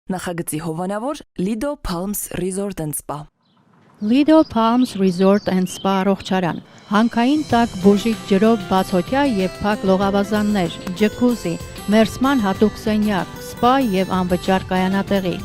Նախագծի հովանավոր Lido Palms Resort and Spa։ Lido Palms Resort and Spa առողջարան։ Հանքային տաք բուժիչ ջրով բացօթյա եւ փակ լողավազաններ, ջկուզի, մերսման հատուկ սենյակ, սպա եւ անվճար կայանատեղի։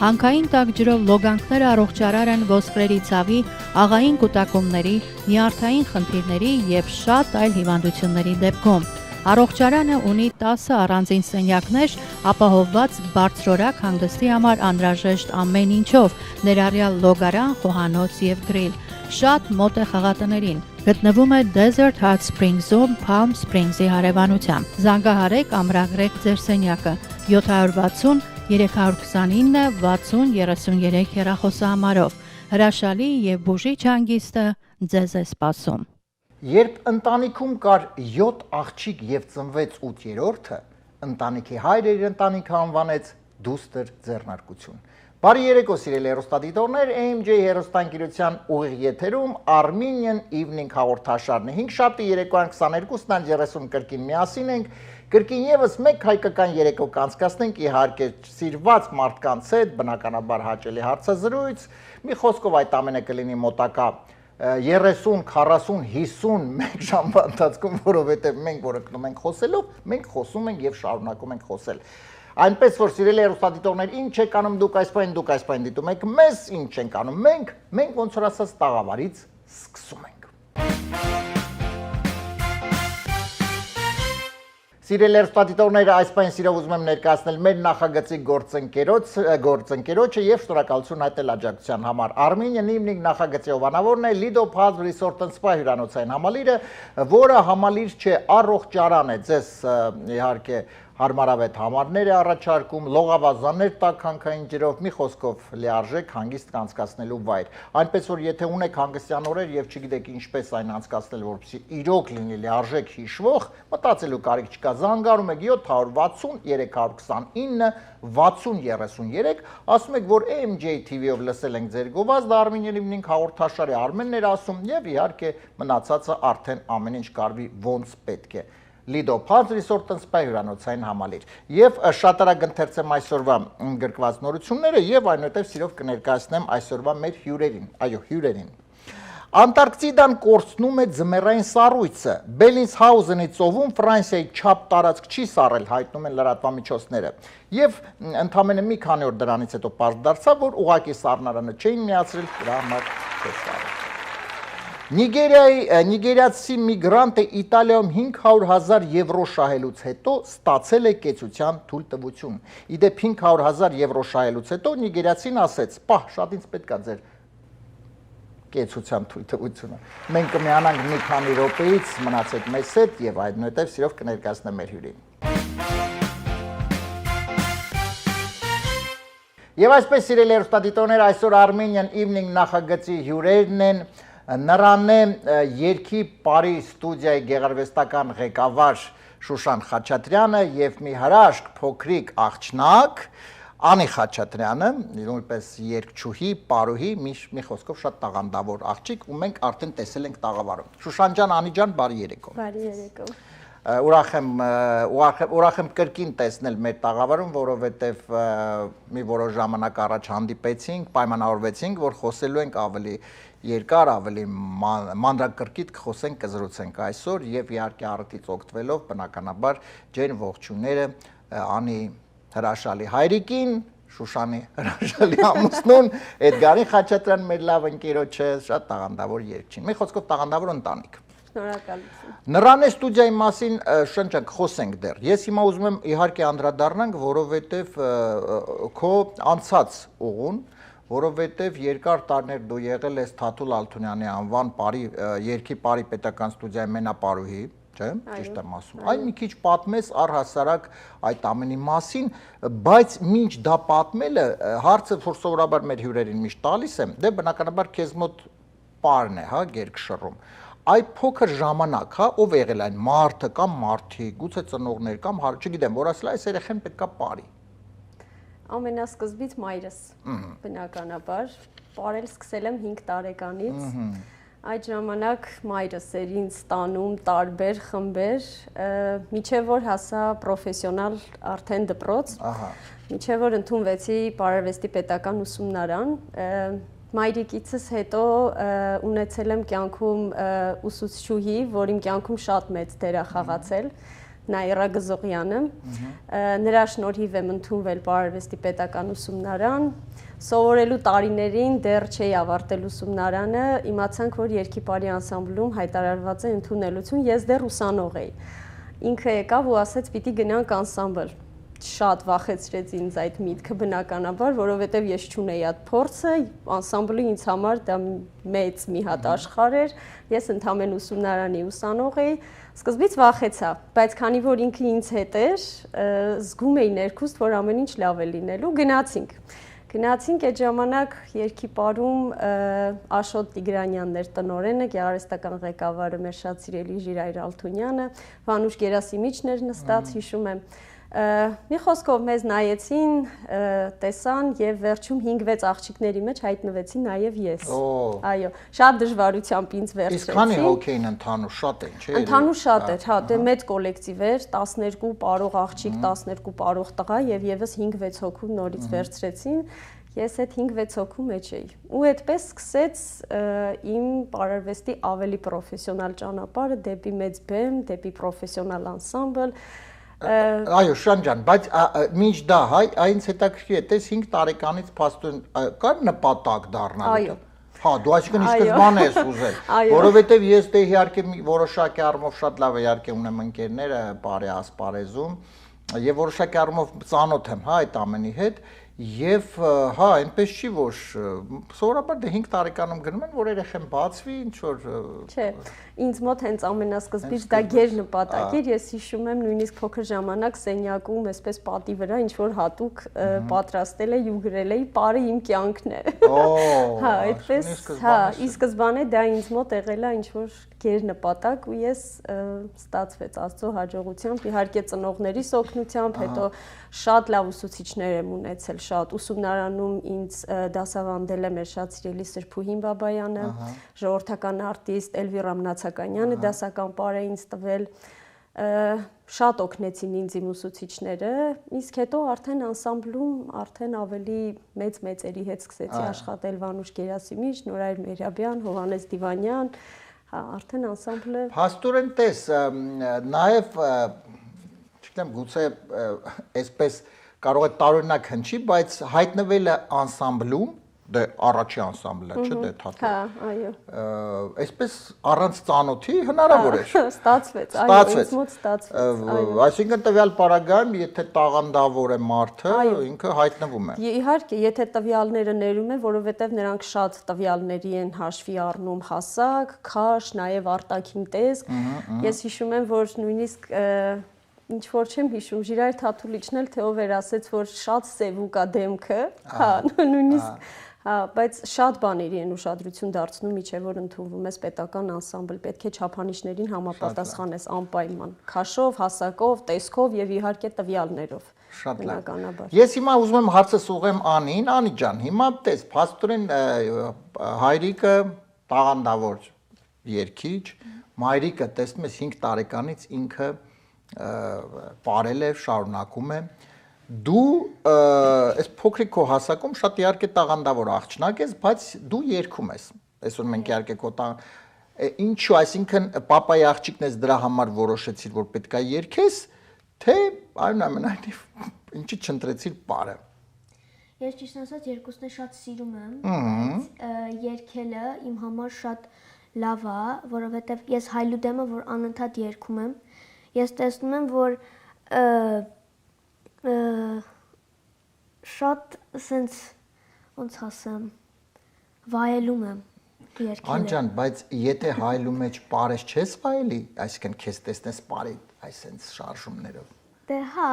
Հանքային տաք ջրով լոգանքները առողջարար են ոսկրերի ցավի, աղային կուտակումների, նյարդային խնդիրների եւ շատ այլ հիվանդությունների դեպքում։ Առողջարանը ունի 10 առանձին սենյակներ, ապահովված բարձրորակ հանգստի համար անհրաժեշտ ամեն ինչով, ներառյալ լոգարան, խոհանոց եւ գրիլ։ Շատ մոտ է խաղատներին։ Գտնվում է Desert Hot Springs-ում Palm Springs-ի հարևանությամբ։ Զանգահարեք ամրագրեք ձեր սենյակը 760 329 60 33 հեռախոսահամարով։ Հրաշալի եւ բուժիչ հանգիստը ձեզ է սպասում։ Երբ ընտանիքում կար 7 աղջիկ եւ ծնվեց 8-րդը, ընտանիքի հայրը իր ընտանիքը անվանեց դուստր ձեռնարկություն։ Բարի երեկո սիրելի հեռուստադիտողներ, AMJ հեռուստաընկերության ուղիղ եթերում Armenian Evening հաղորդաշարն է։ 5 շաբթի երեկոյան 22-ին 30 կրկին միասին ենք։ Կրկին եւս մեկ հայկական երեկո կանցկացնենք իհարկե սիրված մարդկանց հետ, բնականաբար հաճելի հարցազրույց։ Մի խոսքով այդ ամենը կլինի մոտակա 30, 40, 50 մեկ ժամվա ընթացքում, որովհետև մենք որ ընկնում ենք խոսելով, մենք խոսում ենք եւ շարունակում ենք խոսել։ Այնպես որ սիրելի հեռուստադիտողներ, ինչ եք անում դուք այս պայն դիտում եք մեզ, ինչ ենք անում մենք ոնց որ ասած տաղավարից սկսում ենք։ Սիրելի հեռուստադիտողներ, այս պայն սիրով ուզում եմ ներկայացնել մեր նախագծի գործընկերոջը եւ շնորհակալություն հայտնել աջակցության համար։ Armenian Evening նախագծի հովանավորն է Lido Palms Resort and Spa հյուրանոցային համալիրը, որը համալիր չէ, առողջարան է, ձեզ իհարկե հարմարավետ համարներ է առաջարկում, լողավազաններ տաք հանքային ջրով, մի խոսքով լիարժեք հանգիստ անցկացնելու վայր։ Այնպես որ եթե ունեք հանգստյան օրեր եւ չգիտեք ինչպես այն անցկացնել, որպեսզի իրոք լինի լիարժեք հիշվող, մտածելու կարիք չկա, զանգարում եք 760 329 6033, ասում եք, որ AMJ TV-ով լսել ենք ձեր գովազդը, Armenian Evening հաղորդաշարի Արմենն էր ասում եւ իհարկե մնացածը արդեն ամեն ինչ կարվի ոնց պետք է։ Lido Palms Resort and Spa հյուրանոցային համալիր։ Եվ շատ արագ ընթերցեմ այսօրվա գրկված նորությունները եւ այնուհետեւ սիրով կներկայացնեմ այսօրվա մեր հյուրերին։ Այո, հյուրերին։ Անտարկտիդան կորցնում է ձմեռային սառույցը։ Բելինսհաուզենի ծովում Ֆրանսիայի չափ տարածք չի սառել, հայտնում են լրատվամիջոցները։ Եվ ընդամենը մի քանի օր դրանից հետո պարզ դարձավ, որ ուղակի սառնարանը չէին միացրել, դրա համար չէ սառել։ Նիգերիացի միգրանտը Իտալիայում 500,000 եվրո շահելուց հետո ստացել է կեցության թույլտվություն։ Իդեպ 500,000 եվրո շահելուց հետո նիգերիացին ասեց. «Պահ, շատ ինձ պետք է ձեր կեցության թույլտվությունը»։ Մենք կմիանանք մի քանի րոպեից, մնացեք մեզ հետ եւ այնուհետեւ սիրով կներկայացնեմ մեր հյուրին։ Եվ այսպես սիրելի հեռուստադիտողներ, այսօր Armenian Evening նախագծի հյուրերն են Նրան է երկի բարի ստուդիայի գեղարվեստական ղեկավար Շուշան Խաչատրյանը եւ մի հրաշք փոքրիկ աղջնակ Անի Խաչատրյանը, նույնպես երգչուհի, պարուհի, մի խոսքով շատ տաղանդավոր աղջիկ, ու մենք արդեն տեսել ենք տաղավարում։ Շուշան ջան, Անի ջան, բարի երեկո։ Բարի երեկո։ Ուրախ եմ կրկին տեսնել մեր տաղավարում, որովհետև մի որոշ ժամանակ առաջ հանդիպեցինք, պայմանավորվեցինք, որ խոսելու ենք ավելի երկար, ավելի մանրակրկիտ կխոսենք, կզրուցենք այսօր եւ իհարկե առիթից օգտվելով բնականաբար ջեր ողջունները Անի հրաշալի հայրիկին, Շուշանի հրաշալի ամուսնուն, Էդգարին Խաչատրյան մեր լավ ընկերոջը, շատ տաղանդավոր երգչին։ Մի խոսքով տաղանդավոր ընտանիք։ Շնորհակալություն։ Նրան է ստուդիայի մասին շնչանք, խոսենք դեռ։ Ես հիմա ուզում եմ իհարկե անդրադառնանք, որովհետև քո անցած ուղուն, որովհետև երկար տարիներ դու եղել ես Թաթուլ Ալթունյանի անվան երգի Պարի պետական ստուդիայի մենապարուհի, չէ՞, ճիշտ եմ ասում։ Այն մի քիչ պատմես առհասարակ այդ ամենի մասին, բայց մինչ դա պատմելը հարցը, որ սովորաբար մեր հյուրերին միշտ տալիս եմ, դե բնականաբար քեզ մոտ պարն է, հա, գերգշռում։ Այդ փոքր ժամանակ, հա, ով եղել այն մարդը կամ մարդիկ, գուցե ծնողներ կամ չգիտեմ, որ ասել այս երեխան պետքա պարի։ Ամենասկզբից մայրս, բնականաբար, պարել սկսել եմ 5 տարեկանից, Այդ ժամանակ մայրս էր ինձ տանում տարբեր խմբեր, միջև որ հասա պրոֆեսիոնալ արդեն դպրոց, միջև որ ընդունվեցի Պարարվեստի պետական ուսումնարան, մայրիկիցս հետո ունեցել եմ կյանքում ուսուցչուհի, որ իմ կյանքում շատ մեծ դեր է խաղացել, Նաիրա Գզողյանը, նրա շնորհիվ եմ ընդունվել Պարարվեստի պետական ուսումնարան, սովորելու տարիներին դեռ չէի ավարտել ուսումնարանը, իմացանք, որ երգիպարի անսամբլում հայտարարված է ընդունելություն, ես դեռ ուսանող էի։ Ինքը եկավ ու ասեց՝ պիտի գնանք անսամբլ։ Շատ վախեցրեց ինձ այդ միտքը բնականաբար, որովհետև ես չունեի այդ փորձը, անսամբլը ինձ համար դա մեծ մի հատ աշխարհ էր, ես ընդամենը ուսումնարանի ուսանող էի, սկզբից վախեցա, բայց քանի որ ինքը ինձ հետ էր, զգում էի ներքուստ, որ ամեն ինչ լավ է լինելու, Գնացինք այդ ժամանակ երգիպարում Աշոտ Տիգրանյանն էր տնօրենը, գեղարվեստական ղեկավարը մեր շատ սիրելի Ժիրայր Ալթունյանը, Վանուշ Գերասիմիչն էր նստած, հիշում եմ։ Մի խոսքով մեզ նայեցին, տեսան եւ վերջում 5-6 աղջիկների մեջ հայտնվեցի նաեւ ես։ Այո, շատ դժվարությամբ ինձ վերցրեցին։ Իսկ քանի հոգի էին ընդհանուր, շատ են, չէ՞։ Ընդհանուր շատ էր, հա, դե մեծ կոլեկտիվ էր, 12 պարող աղջիկ, 12 պարող տղա եւ եւս 5-6 հոգու նորից վերցրեցին։ Ես այդ 5-6 հոգու մեջ էի։ Ու այդպես սկսեց իմ Պարարվեստի ավելի պրոֆեսիոնալ ճանապարհը դեպի մեծ բեմ, դեպի պրոֆեսիոնալ անսամբլ։ Այո, Շան ջան, բայց մինչ դա հայ, այնց հետաքրքիր է, տես 5 տարեկանից փաստորեն կար նպատակ դառնալու։ Հա, դու այսինքն ի սկզբանե ես ուզել, որովհետև ես դե իհարկե որոշակի առումով շատ լավ է, իհարկե ունեմ ընկերները բարի ասպարեզում եւ որոշակի առումով ծանոթ եմ, հա, այդ ամենի հետ եւ հա, այնպես չի, որ սովորաբար դե 5 տարեկանում գնում են, որ երեխան բացվի, ինչ որ Չէ, ինձ մոտ հենց ամենասկզբից դա ģեր նպատակ էր, ես հիշում եմ նույնիսկ փոքր ժամանակ սենյակում այսպես պատի վրա ինչ որ հատուկ պատրաստել էի ու գրել էի «Պարը իմ կյանքն է»։ Հա, այդպես, հա, ի սկզբանե դա ինձ մոտ եղել է ինչ որ ģեր նպատակ ու ես ստացվեց Աստծո հաջողությամբ, իհարկե ծնողներիս օգնությամբ, հետո շատ լավ ուսուցիչներ եմ ունեցել, շատ ուսումնարանում ինձ դասավանդել է մեր շատ սիրելի Սրփուհին Բաբայանը, ժողովրդական արտիստ Էլվիրա Մնացականյանը դասական պար է ինձ տվել, շատ օգնեցին ինձ իմ ուսուցիչները, իսկ հետո արդեն անսամբլում արդեն ավելի մեծերի հետ սկսեցի աշխատել Վանուշ Գերասիմիչ, Նորայր Մերաբյան, Հովհաննես Դիվանյան, հա, արդեն անսամբլը Փաստորեն տես, նաև չգիտեմ, գուցե այսպես կարող է տարօրինակ հնչի, բայց հայտնվելը անսամբլում, դե առաջի անսամբլը, չէ՞, դե թատրոն։ Հա, այո։ Այսպես առանց ծանոթի հնարավոր է։ Ստացվեց, այո, ինձ մոտ ստացվեց, այո։ Այսինքն տվյալ պարագայում, եթե տաղանդավոր է մարդը, ինքը հայտնվում է։ Իհարկե, եթե տվյալները ներում են, որովհետև նրանք շատ տվյալների են հաշվի առնում հասակ, քաշ, նաև արտաքին տեսք։ Ես հիշում եմ, որ նույնիսկ ինչ որ չեմ հիշում, Ժիրայր Թաթուլիչն էլ թե ով էր ասեց, որ շատ սևուկ է դեմքը, հա, նույնիսկ, հա, բայց շատ բաների են ուշադրություն դարձնում, միջև որ ընդունվում ես պետական անսամբլ, պետք է չափանիշներին համապատասխանես անպայման, քաշով, հասակով, տեսքով եւ իհարկե տվյալներով։ Շատ լավ։ Ես հիմա ուզում եմ հարցս ուղղեմ Անին, Անի ջան, հիմա տես, փաստորեն հայրիկը տաղանդավոր երգիչ, մայրիկը տեսնում ես 5 տարեկանից ինքը պարել է, շարունակում է, դու այս փոքրիկ քո հասակում շատ իհարկե տաղանդավոր աղջնակ ես, բայց դու երգում ես, այսօր մենք իհարկե քո ինչու, այսինքն պապայի աղջիկն ես դրա համար որոշեցիր, որ պետք է երգես, թե այնուամենայնիվ ինչի չընտրեցիր պարը։ Ես ճիշտ ասած երկուսն էլ շատ սիրում եմ, բայց երգելը իմ համար շատ լավ է, որովհետև ես հայլուդեմ եմ, որ անընդհատ երգում եմ։ Ես տեսնում եմ, որ շատ սենց ոնց ասեմ, վայելում եմ երգելը։ Անջան, բայց եթե հայլու մեջ պարես չես վայելի, այսինքն քեզ տեսնես պարի այսենց շարժումներով։ Դե հա։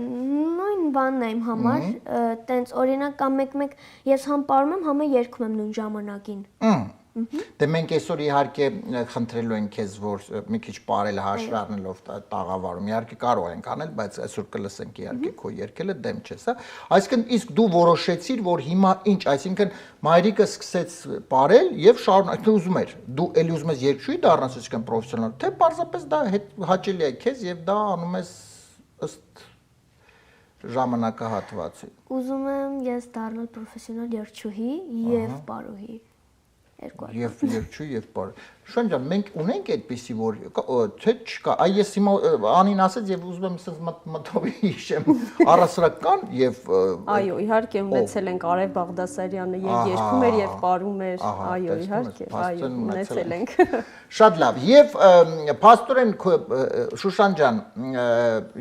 Նույն բանն է իմ համար, տենց օրինակ կամ մեկ-մեկ ես համ պարում եմ, համ երգում եմ նույն ժամանակին։ Դե մենք այսօր իհարկե խնդրելու ենք քեզ, որ մի քիչ բարել հաշվի առնելով տաղավարում, իհարկե կարող ենք անել, բայց այսօր կլսենք իհարկե քո երգելը դեմ չես, հա։ Այսինքն իսկ դու որոշեցիր, որ հիմա ինչ, այսինքն մայրիկը սկսեց բարել եւ շարունակ ուզում էր։ Դու ելի ուզում ես երգչուհի դառնաս, այսինքն պրոֆեսիոնալ, թե պարզապես դա հաճելի է քեզ եւ դա անում ես ըստ ժամանակահատվածի։ Ուզում եմ ես դառնալ պրոֆեսիոնալ երգչուհի եւ պարուհի։ Եվ երգչուհի եւ պար։ Շան ջան, մենք ունենք այդպիսի, որ թե չկա, այ ես հիմա Անին ասեց եւ ուզում եմ ասես մտովի հիշեմ առասրական եւ Այո, իհարկե ունեցել ենք Արև Բաղդասարյանը եւ երգում էր եւ պարում էր, այո, իհարկե, այո, ունեցել ենք։ Շատ լավ։ Եվ փաստորեն Շուշան ջան,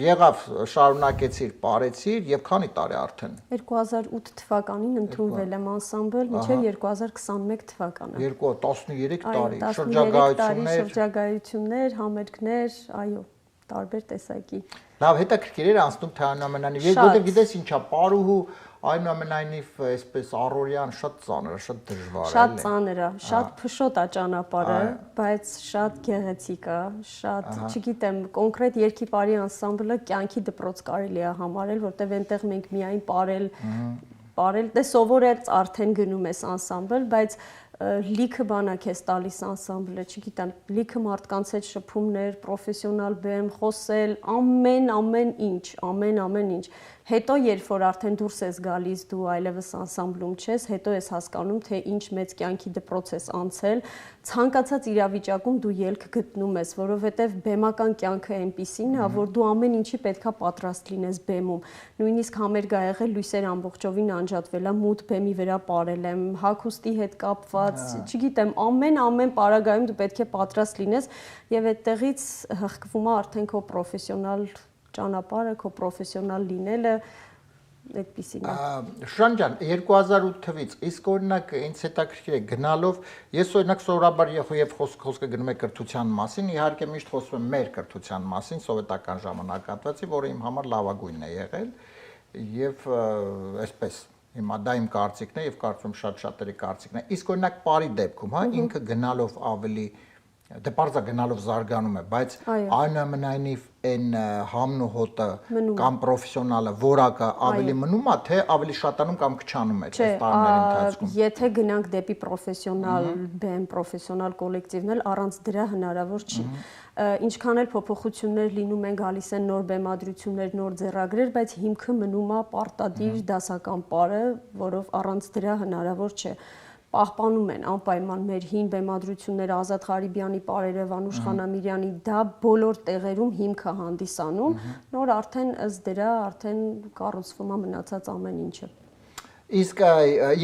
եղավ շարունակեցիր, պարեցիր եւ քանի տարի արդեն։ 2008 թվականին ընդունվել եմ անսամբլ, մինչև 2021 թվականը։ 13 տարի, 13 տարի շրջագայություններ, համերգներ, այո, տարբեր տեսակի։ Լավ, հետաքրքիր էր անցնում թե այնուամենայնիվ, որովհետեւ գիտես ինչա, պարուհու այնուամենայնիվ այսպես առօրյան շատ ծանր է, շատ դժվար է։ Շատ ծանր է, շատ փշոտ է ճանապարհը, բայց շատ գեղեցիկ է, շատ, չգիտեմ, կոնկրետ երգի պարի անսամբլը կյանքի դպրոց կարելի է համարել, որտեղ այնտեղ մենք միայն պարել, դե սովորած արդեն գնում ես անսամբլ, բայց լիքը բան է քեզ տալիս անսամբլը, չգիտեմ, լիքը մարդկանց հետ շփումներ, պրոֆեսիոնալ բեմ, խոսել, ամեն ինչ։ Հետո երբ որ արդեն դուրս ես գալիս, դու այլևս անսամբլում չես, հետո ես հասկանում, թե ինչ մեծ կյանքի դպրոց ես անցել, ցանկացած իրավիճակում դու ելք գտնում ես, որովհետև բեմական կյանքը այնպիսին է, որ դու ամեն ինչի պետքա պատրաստ լինես բեմում։ Նույնիսկ համերգ ա եղել, լույսեր ամբողջովին անջատվել ա, մութ բեմի վրա պարել եմ, հագուստի հետ կապված, չգիտեմ, ամեն պարագայում դու պետք է պատրաստ լինես եւ այդտեղից հղկվում է արդեն քո պրոֆեսիոնալ ճանապարհը, քո պրոֆեսիոնալ լինելը այդպիսին է։ Շան ջան, 2008 թվից իսկ օրինակ ինձ հետաքրքիր է գնալով, ես օրինակ սովորաբար եւ խոսքը գնում է կրթության մասին, իհարկե միշտ խոսում եմ մեր կրթության մասին, սովետական ժամանակահատվածի, որը իմ համար լավագույնն է եղել եւ այսպես հիմա դա իմ կարծիքն է եւ կարծում շատ շատերի կարծիքն է։ Իսկ օրինակ բարի դեպքում, հա, ինքը գնալով ավելի դե պարզա գնալով զարգանում է, բայց այնուամենայնիվ այն համն ու հոտը կամ պրոֆեսիոնալը որակը ավելի մնում է, թե ավելի շատանում կամ քչանում է այս տարիների ընթացքում։ Եթե գնանք դեպի պրոֆեսիոնալ բեմ, պրոֆեսիոնալ կոլեկտիվն էլ առանց դրա հնարավոր չի։ Ինչքան էլ փոփոխություններ լինում են, գալիս են նոր բեմադրություններ, նոր ձեռագրեր, բայց հիմքը մնում է պարտադիր դասական պարը, որով առանց դրա հնարավոր չէ։ Պահպանում են անպայման մեր հին բեմադրությունները, Ազատ Ղարիբյանի պարերը, Վանուշ Խանամիրյանի, դա բոլոր տեղերում հիմք է հանդիսանում, նոր արդեն ըստ դրա արդեն կառուցվում է մնացած ամեն ինչը։ Իսկ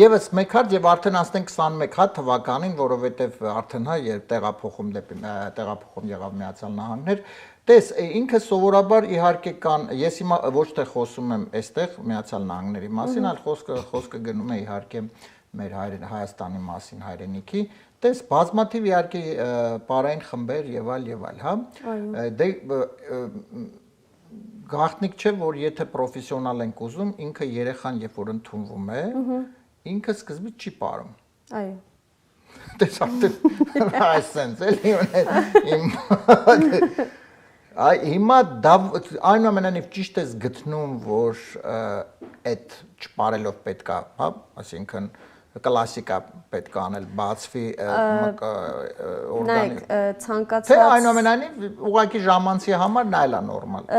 եւս մեկ հատ եւ արդեն անցնենք 21 հատ թվականին, որովհետեւ արդեն հա երբ տեղափոխում եղավ Միացյալ Նահանգներ, տես ինքը սովորաբար իհարկե կան, ես հիմա ոչ թե խոսում եմ այստեղ Միացյալ Նահանգների մասին, այլ խոսքը գնում է իհարկե մեր Հայաստանի մասին, հայրենիքի, տես բազմաթիվ իհարկե պարային խմբեր եւ այլ, հա։ Դե գաղտնիք չէ, որ եթե պրոֆեսիոնալ ենք ուզում, ինքը երեխան երբ որ ընդունվում է, ինքը սկզբից չի պարում։ Այո։ Տես արդեն այսպես էլի հիմա դա այնուամենայնիվ ճիշտ ես գտնում, որ այդ չպարելով պետքա, հա, այսինքն կլասիկա պետք է անել, բացվի օրգանի։ Ցանկացած Թե այնուամենայնիվ ուղղակի ժամանցի համար նա էլ է նորմալ։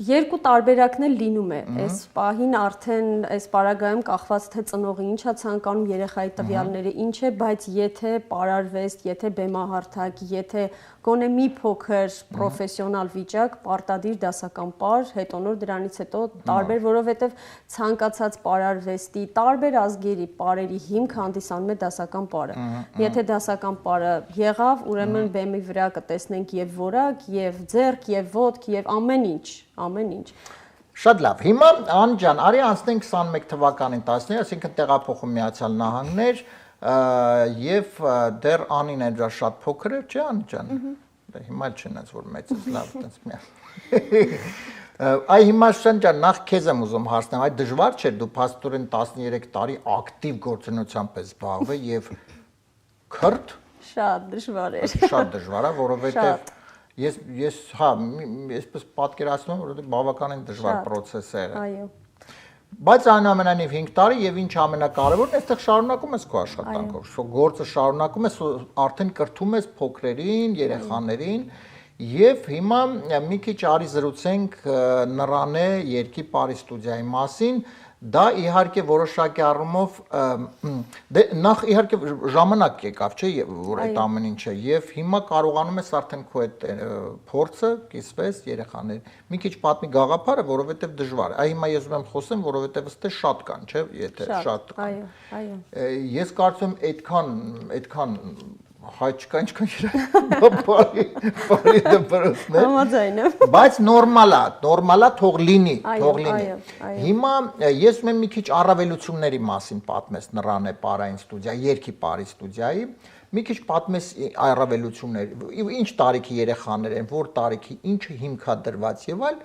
Երկու տարբերակն էլ լինում է։ Այս պահին արդեն այս պարագայում կախված թե ծնողը ինչ է ցանկանում, երեխայի տվյալները ինչ է, բայց եթե պարարվեստ, եթե բեմահարթակ, եթե գոնե մի փոքր պրոֆեսիոնալ վիճակ, պարտադիր դասական պար, հետո նոր դրանից հետո տարբեր, որովհետև ցանկացած պարարվեստի, տարբեր ազգերի պարերի հիմք հանդիսանում է դասական պարը։ Եթե դասական պարը եղավ, ուրեմն բեմի վրա կտեսնենք եւ որակ, եւ ձեռք, եւ ոտք, եւ ամեն ինչ։ Շատ լավ։ Հիմա Ան ջան, արի անցնենք 21 թվականին 10-ին, այսինքն տեղափոխում Միացյալ Նահանգներ եւ դեռ Անին է դրա շատ փոքր է, չէ՞ Ան ջան։ Դա հիմա չնայած որ մեծ է լավ տես միա։ Այ հիմա Շան ջան, նախ քեզ եմ ուզում հարցնել, այ դժվար չէ դու փաստորեն 13 տարի ակտիվ գործունեությամբ ես զբաղվել եւ քրտ Շատ դժվար էր։ շատ դժվար է, որովհետև ես հա, այսպես պատկերացնում եմ, որովհետև բավականին դժվար process է եղել։ Այո։ Բայց այնուամենայնիվ 5 տարի եւ ինչ ամենակարևորն այստեղ շարունակում ես քո աշխատանքով։ Շո գործը շարունակում ես, արդեն կրթում ես փոքրերին, երեխաներին եւ հիմա մի քիչ արի զրուցենք Նռանե երկի Պարի ստուդիայի մասին։ Դա իհարկե որոշակի առումով դե նախ իհարկե ժամանակ եկավ, չէ, որ այդ ամեն ինչը եւ հիմա կարողանում ես արդեն քո այդ փորձը կիսվես երեխաներ։ Մի քիչ պատմի գաղափարը, որովհետեւ դժվար է։ Այ հիմա ես ուզում եմ խոսեմ, որովհետեւ ըստ է շատ կան, չէ, եթե շատ կան։ Այո, այո։ Ես կարծում եմ այդքան հայ չկա, ինչքան բարի դպրոցներ։ Համաձայն եմ։ Բայց նորմալ է, թող լինի, թող լինի։ այո։ Հիմա ես ուզում եմ մի քիչ առավելությունների մասին պատմես Նռանե Պարային ստուդիայի, երկի Պարի ստուդիայի, մի քիչ պատմես առավելություններ, ինչ տարիքի երեխաներ են, որ տարիքի, ինչը հիմքա դրված եւ այլ,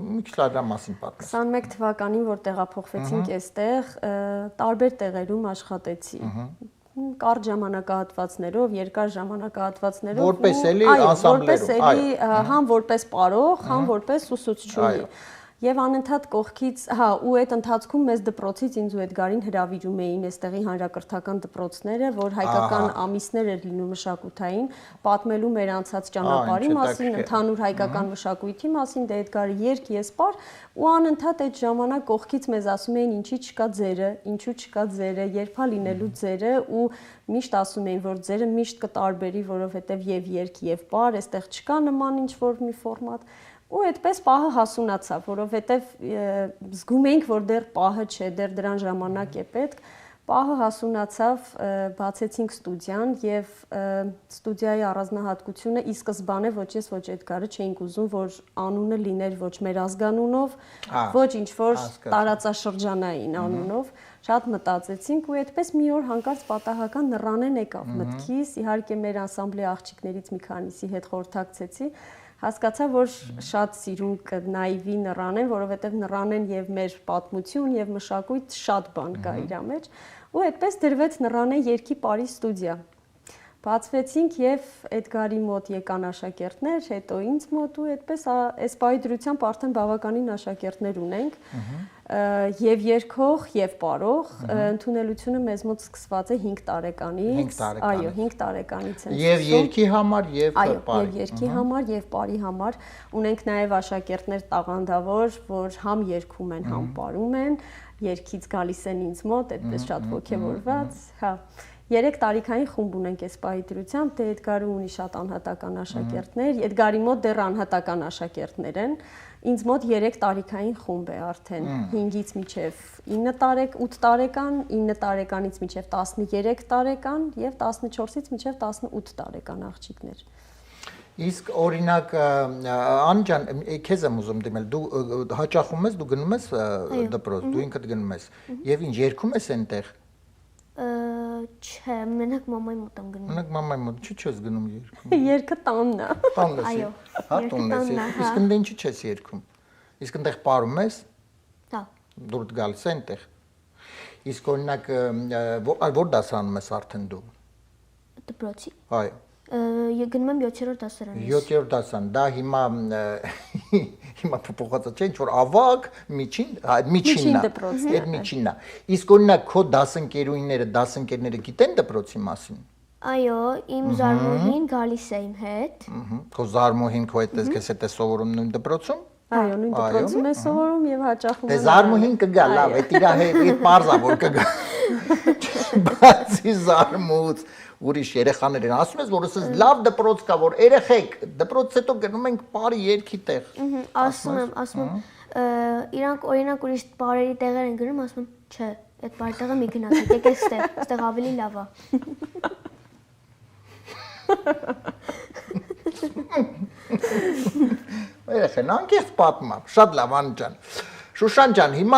մի քիչ դրա մասին պատմես։ 21 թվականին, որ տեղափոխվեցինք այստեղ, տարբեր տեղերում աշխատեցի։ Կարճ ժամանակահատվածներով, երկար ժամանակահատվածներով որպես էլի անսամբլերում, համ որպես պարող, համ որպես ուսուցչուհի։ Եվ անընդհատ կողքից, հա, ու այդ ընթացքում մեզ դպրոցից ինձ ու Էդգարին հրավիրում էին այստեղի հանրակրթական դպրոցները, որ հայկական ամիսներ էր լինում մշակութային, պատմելու մեր անցած ճանապարհի մասին, ընդհանուր հայկական մշակույթի մասին, դե Էդգարը երկ, ես պար, ու անընդհատ այդ ժամանակ կողքից մեզ ասում էին ինչի չկա ձերը, ինչու չկա ձերը, երբ է լինելու ձերը, ու միշտ ասում էին, որ ձերը միշտ կտարբերի, որովհետև եւ երկ եւ պար, այստեղ չկա նման ինչ որ մի ֆորմատ։ Ու այդպես պահը հասունացավ, որովհետև զգում էինք, որ դեռ պահը չէ, դեռ դրան ժամանակ է պետք։ Պահը հասունացավ, բացեցինք ստուդիան եւ ստուդիայի առանձնահատկությունը ի սկզբանե ոչ ես, ոչ Էդգարը չէինք ուզում, որ անունը լիներ ոչ մեր ազգանունով, ոչ ինչ որ տարածաշրջանային անունով։ Շատ մտածեցինք ու այդպես մի օր հանկարծ պատահական Նռանեն եկավ մտքիս, իհարկե մեր անսամբլի աղջիկներից մի քանիսի հետ խորհրդակցեցի։ Հասկացա, որ շատ սիրուն կնայվի Նռանեն, որովհետև Նռանեն եւ մեր պատմություն եւ մշակույթ շատ բան կա իր մեջ, ու այդպես դրվեց Նռանե երկի Պարի ստուդիա։ Բացվեցինք եւ Էդգարի մոտ եկան աշակերտներ, հետո ինձ մոտ ու այդպես այս պահի դրությամբ արդեն բավականին աշակերտներ ունենք։ Եվ երկող եւ պարող, ընդունելությունը մեզ մոտ սկսված է 5 տարեկանից, այո, 5 տարեկանից են։ Եվ երկի համար եւ պարի։ Այո, եւ երկի համար եւ պարի համար ունենք նաեւ աշակերտներ տաղանդավոր, որ համ երգում են, համ պարում են, երգից գալիս են ինձ մոտ, այդպես շատ ոգևորված, հա։ 3 տարիքային խումբ ունենք այս պահի դրությամբ, դե Էդգարը ունի շատ անհատական աշակերտներ, Էդգարի մոտ դեռ անհատական աշակերտներ են, ինձ մոտ 3 տարիքային խումբ է արդեն, 5-ից մինչև 8 տարեկան, 9 տարեկանից մինչև 13 տարեկան եւ 14-ից մինչև 18 տարեկան աղջիկներ։ Իսկ օրինակ Ան ջան, քեզ եմ ուզում դիմել, դու հաճախում ես, դու գնում ես դպրոց, դու ինքդ գնում ես եւ ինչ երգում ես այնտեղ։ Չէ, մենակ մամայի մոտ եմ գնում։ Մենակ մամայի մոտ, չի չես գնում երգում։ Երգը տանն է։ Տանն ես։ Այո։ Հա, տանն ես։ Իսկ ընդ ինչի չես երգում։ Իսկ այնտեղ պարում ես։ Հա։ Դու գալիս ես այնտեղ։ Իսկ օրինակ որ դասարանում ես արդեն դու։ Դպրոցի։ Այո։ Գնում եմ 7-րդ դասարան։ 7-րդ դասարան, դա հիմա փոփոխած չէ, ինչ որ ավակ, միջինն է։ Այդ միջինն է։ Իսկ օրինակ քո դասընկերները գիտեն դպրոցի մասին։ Այո, իմ զարմուհին գալիս է իմ հետ։ Քո զարմուհին քո հետ է սովորում նույն դպրոցում։ Այո, նույն դպրոցում է սովորում եւ հաճախում։ Դե զարմուհին կգա, լավ, այդ իր հետ պարզա որ կգա։ Բացի զարմուց ուրիշ երեխաներ են ասում ես, որ ասես լավ դպրոց կա, որ երեխեք դպրոցից հետո գնում ենք բարի երկի տեղ։ Ասում եմ, իրանք օրինակ ուրիշ բարերի տեղեր են գնում, ասում եմ, չէ, այդ բարի տեղը մի գնացեք, եկեք այստեղ ավելի լավ է։ Երեխան անկեղծ պատմա, շատ լավ Ան ջան։ Շուշան ջան, հիմա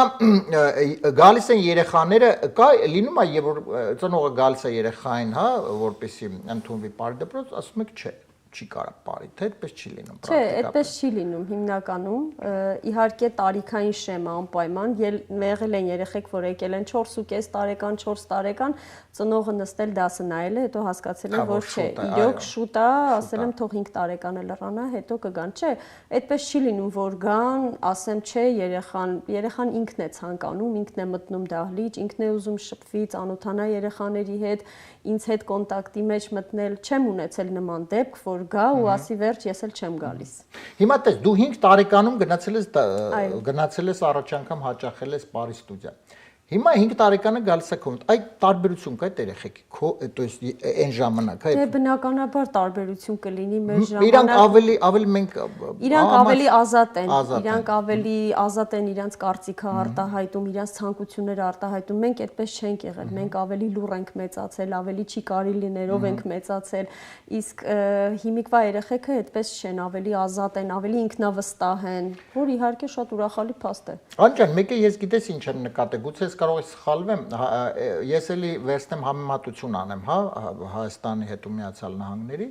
գալիս են երեխաները, կա լինում է, որ ծնողը գալիս է երեխային, հա, որպեսի ընդունվի բարի դպրոց, ասում եք չէ։ չի կարա բարի, թե այդպես չի լինում Չէ, այդպես չի լինում հիմնականում։ Իհարկե տարիքային շեմ է անպայման, եղել են երեխեք, որ եկել են 4.5 տարեկան, 4 տարեկան, ծնողը նստել դասը նայել է, հետո հասկացել են, որ չէ, իրոք շուտ է, ասել եմ թող 5 տարեկանը լռանա, հետո կգան։ Չէ, այդպես չի լինում, որ գան, ասեմ, չէ, երեխան ինքն է ցանկանում, ինքն է մտնում դահլիճ, ինքն է ուզում շփվի, ծանոթանա երեխաների հետ, ինձ հետ կոնտակտի մեջ մտնել, չեմ ունեցել նման դեպք, որ գա ու ասի վերջ, ես էլ չեմ գալիս։ Հիմա տես, դու 5 տարեկանում գնացել ես առաջ անգամ հաճախել ես Պարի ստուդիա։ Հիմա 5 տարեկանը գալիս է քո մոտ, այդ տարբերություն կա այդ երեխեքի, то есть այն ժամանակ, Դե բնականաբար տարբերություն կլինի մեր ժամանակ։ Իրանք ավելի մենք Իրանք ավելի ազատ են, իրանք ավելի ազատ են իրանց կարծիքը արտահայտում, իրանց ցանկությունները արտահայտում։ Մենք այդպես չենք եղել, մենք ավելի լուռ ենք մեծացել, ավելի չի կարիլիներով ենք մեծացել, իսկ հիմիկվա երեխեքը այդպես չեն, ավելի ազատ են, ավելի ինքնավստահ են, որ իհարկե շատ ուրախալի փաստ է։ Անջան, մեկը ես գիտես ինչ եմ նկատել, գուցե ես կարող եմ սխալվեմ, ես էլի վերցնեմ համեմատություն անեմ, հա, Հայաստանի հետ ու Միացյալ Նահանգների։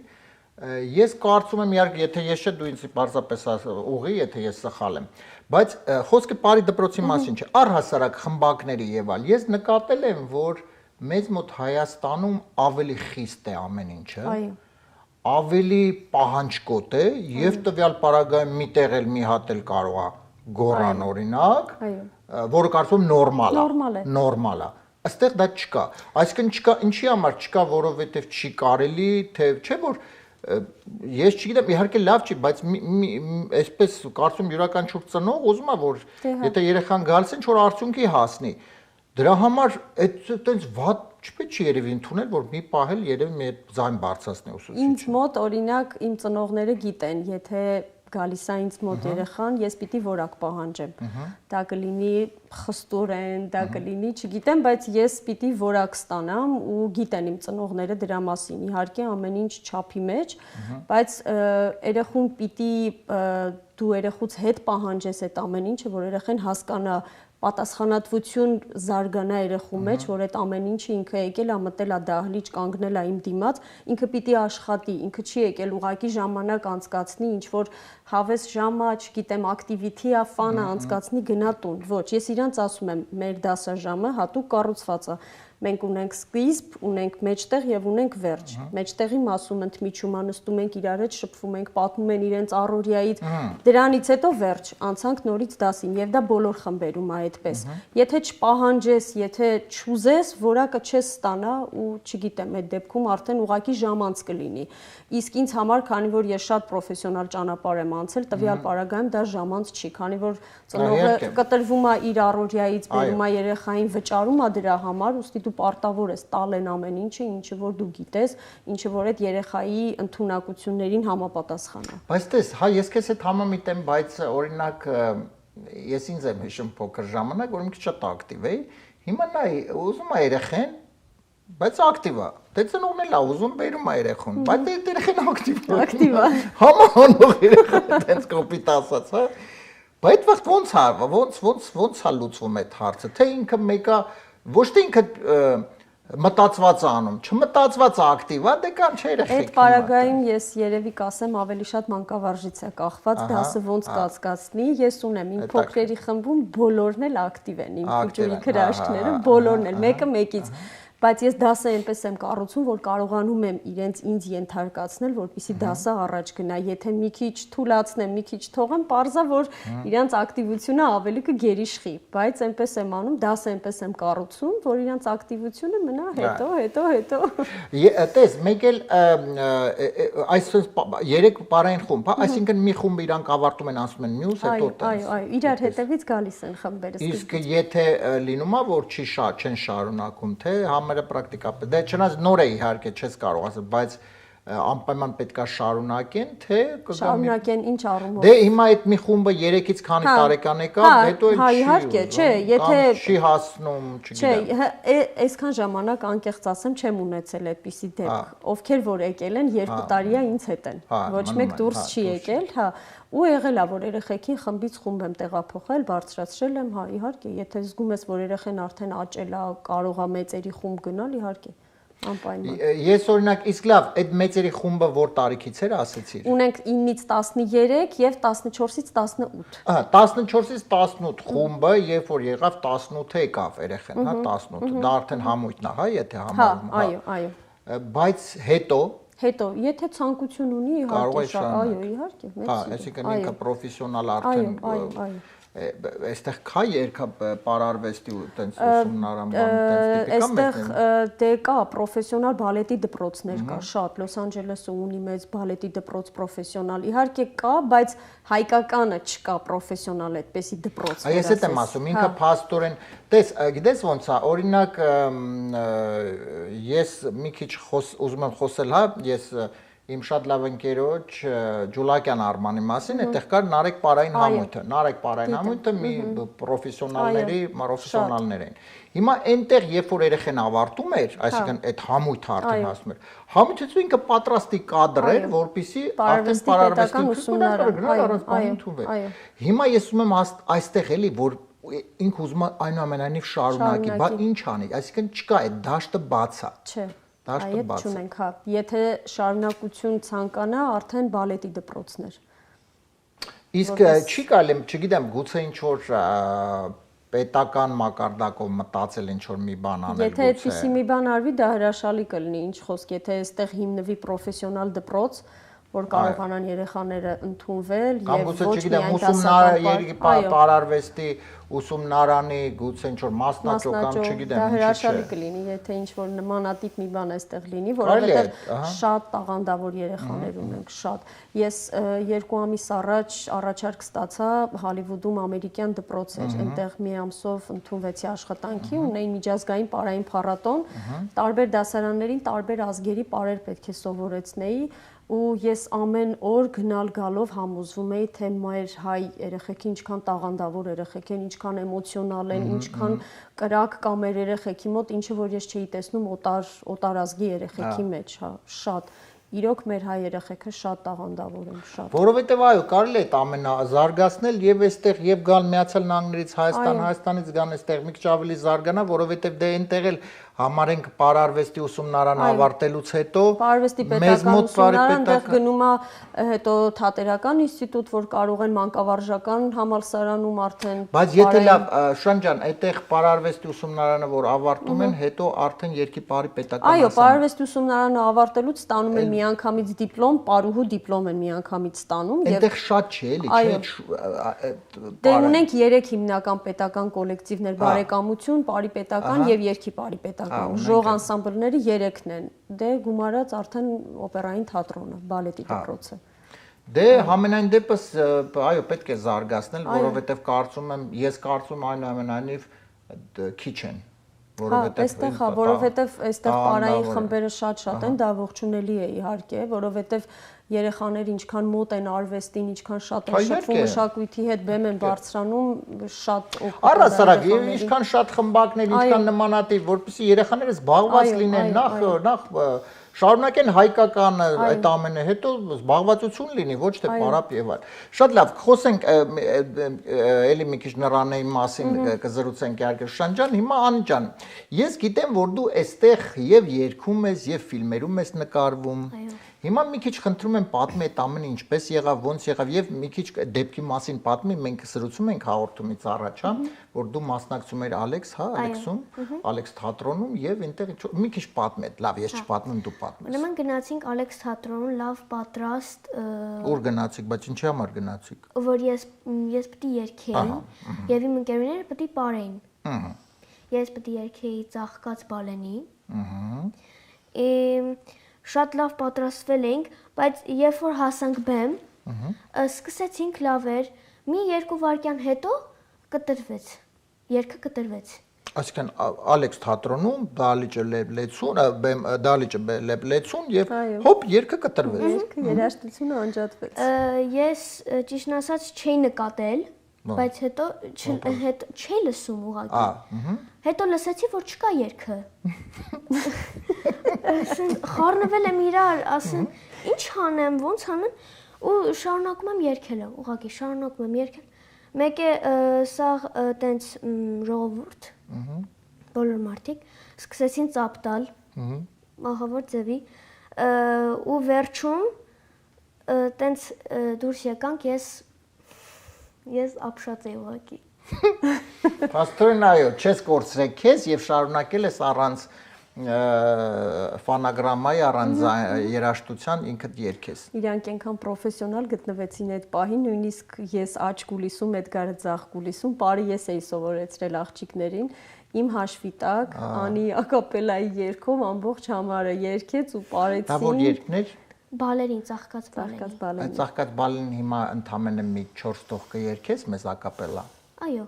Ես կարծում եմ, իհարկե, եթե ես չէ, դու ինձ պարզապես ուղի, եթե ես սխալ եմ, բայց խոսքը Պարի դպրոցի մասին չէ, առհասարակ խմբակների եւ այլ։ Ես նկատել եմ, որ մեծ մոտ Հայաստանում ավելի խիստ է ամեն ինչը։ Այո։ Ավելի պահանջկոտ է եւ տվյալ պարագայում միտեղ էլ մի հատ էլ կարող է գոռան օրինակ, որը կարծում եմ նորմալ է։ Այստեղ դա չկա։ Այսինքն չկա, ինչի համար չկա, որովհետեւ չի կարելի, թե չէ որ ես չգիտեմ, իհարկե լավ չի, բայց այսպես կարծում յուրաքանչյուր ծնող ուզում է որ եթե երեխան գալիս են որ արդյունքի հասնի։ Դրա համար այդպես վատ չպետք չի երևի ընդունել, որ մի պահ էլ երևի մի ձայն բարձրացնի ուսուցիչը։ Ինձ մոտ օրինակ իմ ծնողները գիտեն, եթե գալիս է ինձ մոտ երեխան, ես պիտի որակ պահանջեմ։ Դա կլինի խստորեն, դա կլինի, չգիտեմ, բայց ես պիտի որակ ստանամ ու գիտեն իմ ծնողները դրա մասին։ Իհարկե ամեն ինչ չափի մեջ, բայց երեխուն պիտի դու երեխուց հետ պահանջես այդ ամեն ինչը, որ երեխան հասկանա պատասխանատվություն զարգանա երեխու մեջ, որ այդ ամեն ինչը ինքը եկել է մտել է դահլիճ, կանգնել է իմ դիմաց, ինքը պիտի աշխատի, ինքը չի եկել ուղակի ժամանակ անցկացնի, ինչ որ հավես ժամը, չգիտեմ, ակտիվիթի է, ֆան է անցկացնի, գնա տուն։ Ոչ, ես իրանց ասում եմ, մեր դասաժամը հատուկ կառուցված է։ Մենք ունենք սկիզբ, ունենք մեջտեղ եւ ունենք վերջ։ Մեջտեղի մասում ընդմիջում անստում ենք իրար հետ, շփվում ենք, պատմում են իրենց առօրյայից։ Դրանից հետո վերջ, անցանք նորից դասին եւ դա բոլոր խմբերում է այդպես։ Եթե չպահանջես, եթե չուզես, որակը չես ստանա ու չգիտեմ, այդ դեպքում արդեն ուղակի ժամանց կլինի։ Իսկ ինձ համար, քանի որ ես շատ պրոֆեսիոնալ ճանապարհ եմ անցել, տվյալ պարագայում դա ժամանց չի, քանի որ ծնողը կտրվում է իր առօրյայից, բերում է երեխային, վճարում է դրա համար, ուստի դու պարտավոր ես տալ են ամեն ինչը, ինչը որ դու գիտես, ինչը որ այդ երեխայի ընդունակություններին համապատասխան է։ Բայց տես, հա ես քեզ հետ համամիտեմ, բայց օրինակ ես ինձ եմ հիշում փոքր ժամանակ, որ մի քիչ շատ ակտիվ էի։ Հիմա նա ուզում է երեխեն, բայց ակտիվ է։ Դե ծնողն էլ է ուզում բերում է երեխուն, բայց այդ երեխան ակտիվ է։ Համահանող երեխան, այդպես կոպիտ ասած, հա։ Բայց ոնց է լուծվում այդ հարցը, թե ինքը մեկը ոչ թե ինքը մտածված անում, չմտածված ակտիվ է, դե կան չէ երեխեք։ Այդ պարագայում ես երևի կասեմ ավելի շատ մանկավարժից է կախված, դասը ոնց կացկացնի, ես ունեմ իմ փոքրերի խմբում բոլորն էլ ակտիվ են, իմ քույրերի քրաշքները բոլորն էլ, մեկը մեկից։ Բայց ես դասը այնպես եմ կառուցում, որ կարողանում եմ իրենց ինձ ենթարկացնել, որպեսզի դասը առաջ գնա։ Եթե մի քիչ թուլացնեմ, մի քիչ թողեմ, պարզա որ իրենց ակտիվությունը ավելի կգերիշխի, բայց այնպես եմ անում, դասը այնպես եմ կառուցում, որ իրենց ակտիվությունը մնա հետո։ Տես, մեկ էլ այսպես 3 պարային խումբ, հա, այսինքն մի խումբ իրանք ավարտում են, ասում են մյուս, հետո տես։ Այո, իրար հետևից գալիս են խմբերը։ Իսկ եթե լինում է, որ չեն շարունակում, թե պրակտիկապես, դե չնայած նոր է իհարկե չես կարող ասել, բայց անպայման պետքա շարունակեն, թե շարունակեն ինչ առումով։ Դե հիմա այդ մի խումբը 3-ից քանի տարեկան եկավ, հետո հա իհարկե, չէ, եթե չի հասնում, չգիտեմ։ Չէ, այսքան ժամանակ անկեղծ ասեմ, չեմ ունեցել այդպիսի դեպք, ովքեր որ եկել են 2 տարի է ինձ հետ են, ոչ մեկ դուրս չի եկել, հա, ու եղել է որ երեխեքին խմբից խումբ եմ տեղափոխել, բարձրացրել եմ, հա, իհարկե, եթե զգում ես որ երեխեն արդեն աճել է, կարող է մեծերի խումբ գնալ, իհարկե։ անպայման։ Ես օրինակ իսկ լավ, այդ մեծերի խումբը որ տարիքից էր ասեցիր։ Ունենք 9-ից 13 եւ 14-ից 18։ Ահա, 14-ից 18 խումբը, երբ որ եղավ 18-ը եկավ երեխան, հա, 18-ը։ Դա արդեն համույթն է, հա, եթե համարում։ Հա, այո։ Բայց հետո, եթե ցանկություն ունի, իհարկե, այո, իհարկե, մեծ։ հա, այսինքն ինքը պրոֆեսիոնալ արդեն այո։ Այստեղ կա երգա պարարվեստի ու տենց ուսումնարան բան տենց տիպիկա Այստեղ դե կա պրոֆեսիոնալ բալետի դպրոցներ կա շատ, Լոս Անջելեսը ունի մեծ բալետի դպրոց պրոֆեսիոնալ, իհարկե կա, բայց հայկականը չկա պրոֆեսիոնալ այդպեսի դպրոց։ Այս էլ եմ ասում, ինքը փաստորեն, տես, գիտես ոնց է, օրինակ ես մի քիչ ուզում եմ խոսել, հա, ես Իմ շատ լավ ընկերոջ Ջուլակյան Արմանի մասին, այդտեղ կար Նարեկ Պարային համույթը։ Նարեկ Պարային համույթը մի պրոֆեսիոնալներ էին։ Հիմա այնտեղ, երբ որ երեխան ավարտում էր, այսինքն այդ համույթը արդեն ասում էր, համույթից ինքը պատրաստի կադր էր, որպեսզի արդեն պարարվեստի ուսումնարան գնալ առանց բանի ընդունվեր։ Հիմա ես ուզում եմ այստեղ էլի, որ ինքը ուզում է այնուամենայնիվ շարունակի, բա ինչ անի, այսինքն չկա այդ դաշտը բաց է։ Չէ։ Այդ չունենք, հա։ Եթե շարունակություն ցանկանա, արդեն բալետի դպրոցներ։ Իսկ չի կարելի, չգիտեմ, գուցե ինչ որ պետական մակարդակով մտածել ինչ որ մի բան անել։ Եթե այդպիսի մի բան արվի, դա հրաշալի կլինի, ինչ խոսք, եթե այստեղ հիմնվի պրոֆեսիոնալ դպրոց, որ կարողանան երեխաները ընդունվել եւ ոչ միայն ուսումնարանի պարարվեստի ուսումնարանի գուցե ինչ որ մասնաճյուղ կամ չգիտեմ դա հրաշալի կլինի, եթե ինչ որ նմանատիպ մի բան այստեղ լինի, որովհետեւ շատ տաղանդավոր երեխաներ ունենք, շատ։ Ես 2 ամիս առաջ առաջարկ ստացա Հոլիվուդում ամերիկյան դպրոց էր, այնտեղ մի ամսով ընդունվեցի աշխատանքի, ունեին միջազգային պարային փառատոն, տարբեր դասարաններին տարբեր ազգերի պարեր պետք է սովորեցնեի ու ես ամեն օր գնալ գալով համոզվում էի, թե մեր հայ երեխեքը ինչքան տաղանդավոր երեխեք են, ինչքան էմոցիոնալ են, ինչքան կրակ կա մեր երեխեքի մոտ, ինչը որ ես չէի տեսնում օտար ազգի երեխեքի մեջ, հա, շատ։ Իրոք մեր հայ երեխեքը շատ տաղանդավոր են, շատ։ Որովհետև այո, կարելի է այդ ամենը զարգացնել եւ այստեղ եւ գալ Միացյալ Նահանգներից Հայաստան, Հայաստանից գան այստեղ մի քիչ ավելի զարգանա, որովհետև դե այնտեղ էլ համարենք պարարվեստի ուսումնարան ավարտելուց հետո պարարվեստի պետական ուսումնարան դեռ գնում է հետո թատերական ինստիտուտ, որ կարող են մանկավարժական համալսարանում արդեն։ Բայց եթե լավ, Շան ջան, այդտեղ պարարվեստի ուսումնարանը որ ավարտում են, հետո արդեն երկի պարի պետական Այո, պարարվեստի ուսումնարանը ավարտելուց ստանում են միանգամից դիպլոմ, պարուհու դիպլոմ են միանգամից ստանում եւ այնտեղ շատ չէ, էլի, չէ։ Դե ունենք 3 հիմնական պետական կոլեկտիվներ՝ բարեկամություն, պարի պետական եւ երկի պարի պետական։ Ժող անսամբլները 3-ն են։ Դե գումարած արդեն օպերային թատրոնը, բալետի դպրոցը։ Դե համենայն դեպս, այո, պետք է զարգացնել, որովհետեւ ես կարծում այնուամենայնիվ քիչ են։ Որովհետև այստեղ պարային խմբերը շատ են, դա ողջունելի է իհարկե, որովհետև երեխաները ինչքան մոտ են արվեստին, ինչքան շատ են շփվում մշակույթի հետ, բեմ են բարձրանում, շատ օգտակար։ Առասարակ, ինչքան շատ խմբակներ, ինչքան նմանատիպ, որպեսզի երեխաները զբաղված լինեն, նախ շարունակեն հայկականը այդ ամենը, հետո զբաղվածություն լինի, ոչ թե պարապ եւ այլ։ Շատ լավ, խոսենք էլի մի քիչ Նռանեի մասին կզրուցենք իհարկե Շան ջան, հիմա Անի ջան, ես գիտեմ, որ դու այստեղ եւ երգում ես եւ ֆիլմերում ես նկարվում։ Հիմա մի քիչ խնդրում եմ պատմի այդ ամենը ինչպես եղավ, ոնց եղավ եւ մի քիչ դեպքի մասին պատմի, մենք զրուցում ենք հաղորդումից առաջ, հա, որ դու մասնակցում ես Ալեքս, հա, Ալեքսում, Ալեքս թատրոնում եւ այնտեղ մի քիչ պատմի, լավ, ես չպատմեմ, դու պատմես։ Ուրեմն գնացինք Ալեքս թատրոնում, լավ պատրաստ։ Ուր գնացիք, բայց ինչի համար գնացիք։ Որ ես պետք է երգեի եւ իմ ընկերուները պետք է պարեին։ Ես պետք է երգեի ծաղկած բալենի։ Շատ լավ պատրաստվել էինք, բայց երբ որ հասանք բեմ, սկսեցինք լավեր, մի 2 վայրկյան հետո կտրվեց, երգը կտրվեց։ Այսինքն Ալեքս թատրոնում դալիճը լեցուն, դալիճը լեցուն եւ հոպ երգը կտրվեց։ Երգը երաժշտությունը անջատվեց։ Ես ճիշտն ասած չէի նկատել, բայց հետո չի լսում ուղղակի։ Հետո լսեցի, որ չկա երգը։ Խառնվել եմ իրար, ասեմ, ինչ անեմ, ոնց անեմ, ու շարունակում եմ երգել, ուղղակի շարունակում եմ երգել։ Մեկ է սա տենց ժողովուրդ, բոլոր մարդիկ սկսեցին ծափ տալ, մահավոր ձևի ու վերջում տենց դուրս եկանք ես ապշած էի ուղղակի։ Փաստորեն այո, չես կորցրել քեզ եւ շարունակել ես առանց ֆոնոգրամայի, առանց երաժշտության ինքդ երգես։ Իրանք այնքան պրոֆեսիոնալ գտնվեցին այդ պահին, նույնիսկ ես աջ կուլիսում, Էդգարը ձախ կուլիսում, բարի ես էի սովորեցրել աղջիկներին, իմ հաշվի տակ, Անի ակապելայի երգով ամբողջ համարը երգեց ու պարեցին։ Դա որ երգներ։ Բալերին, ծաղկած բալերին։ Այդ ծաղկած բալին հիմա ընդամենը մի 4 տող կերգես մեզ ակապելա։ Այո։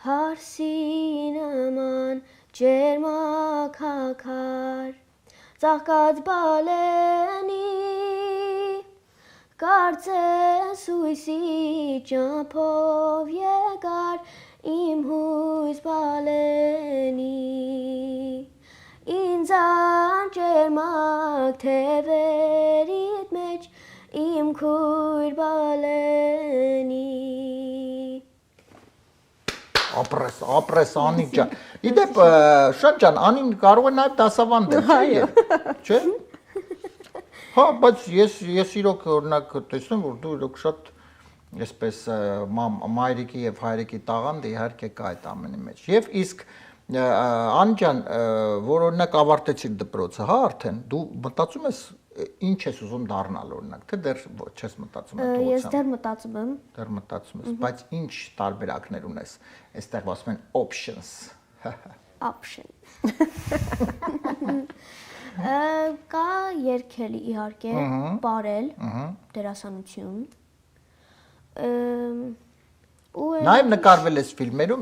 Հարսի նման ջերմաքաքար ծաղկած բալենի կարծես հույսի ճամփով եկար իմ հույս բալենի ինձ անջերմակ թևերիդ մեջ իմ քույր բալենի ապրես Անի ջան։ Իդեպ շատ ջան, Անին կարող է նաև դասավանդել, չէ՞։ Հա, բայց ես իրոք օրինակ տեսնում որ դու իրոք շատ այսպես մայրիկի եւ հայրիկի տաղանդը իհարկե կա այդ ամենի մեջ։ Եվ իսկ Անի ջան, որ օրինակ ավարտեցիր դպրոցը, հա, արդեն դու մտածում ես ինչ ես ուզում դառնալ օրինակ, թե դեռ չես մտածում այդ ուղղությամբ։ Ես դեռ մտածում եմ։ Դեռ մտածում ես, բայց ինչ տարբերակներ ունես։ Այստեղ ասում են options։ Option։ Կա երգել իհարկե, պարել, դերասանություն։ Նաև նկարվել ես ֆիլմերում,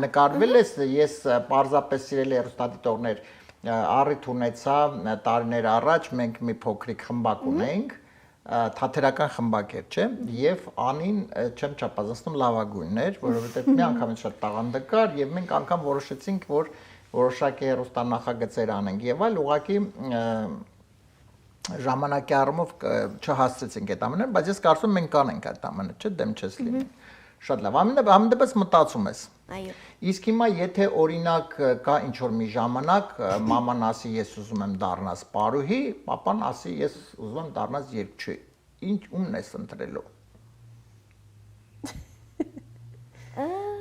նկարվել ես, ես պարզապես սիրել եմ հեռուստադիտողներ առիթ ունեցա տարիներ առաջ մենք մի փոքրիկ խմբակ ունեինք, թատերական խմբակ էր, չէ՞, եւ Անին չեմ չափազանցնում լավագույնն էր, որովհետեւ մի անգամ շատ տաղանդը կար եւ մենք անգամ որոշեցինք, որ որոշակի հեռուստանախագծեր անենք եւ այլ, ուղղակի ժամանակի առումով չհասցրեցինք այդ ամենը, բայց ես կարծում եմ մենք կանենք այդ ամենը, չէ՞, դեմ չես լինի։ Շատ լավ, ամենապես մտածում ես։ Այո։ Իսկ հիմա եթե օրինակ կա ինչ որ մի ժամանակ մաման ասի ես ուզում եմ դառնալ սպարուհի, papan ասի ես ուզում եմ դառնալ երգչուհի։ Ինչ ումն ես ընտրելու։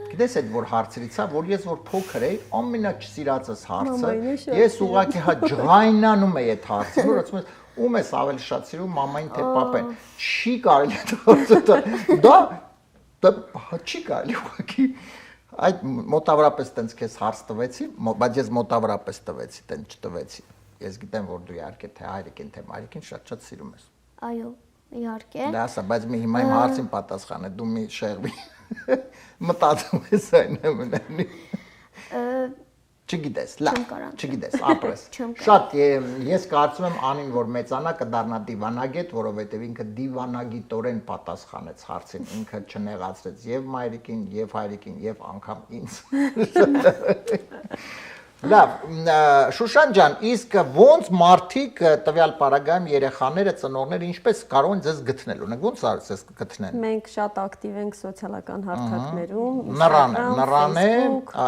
Գիտես այդ որ հարցրից է, որ ես որ փոքր էի, ամենաչսիրածս հարցը, ես ուղղակի հա ջղայնանում էի այդ հարցը, որ ասում ես ում ես ավելի շատ սիրում, մամային թե papan։ Չի կարելի դա չի կարելի ուղղակի այդ մոտավորապես տենց քեզ հարց տվեցի, բայց ես մոտավորապես տվեցի, տենց չտվեցի։ Ես գիտեմ որ դու իհարկե թե հայրիկին թե մայրիկին շատ սիրում ես։ Այո, իհարկե։ Դա ասա, բայց մի հիմա իմ հարցին պատասխան է, դու մի շեղվի։ Մտածում ես այն ամենի։ Չգիտես, լավ, չգիտես, ապրես։ Շատ ես կարծում եմ Անին որ մեծանա կդառնա դիվանագետ, որովհետև ինքը դիվանագիտորեն պատասխանեց հարցին, ինքը չնեղացրեց եւ մայրիկին, եւ հայրիկին, եւ անգամ ինձ։ Լավ, Շուշան ջան, իսկ ոնց մարդիկ տվյալ պարագայում երեխաները, ծնողները ինչպես կարող են ձեզ գտնել, ունեք ոնց արես ձեզ գտնեն։ Մենք շատ ակտիվ ենք սոցիալական հարթակներում, Նռան է,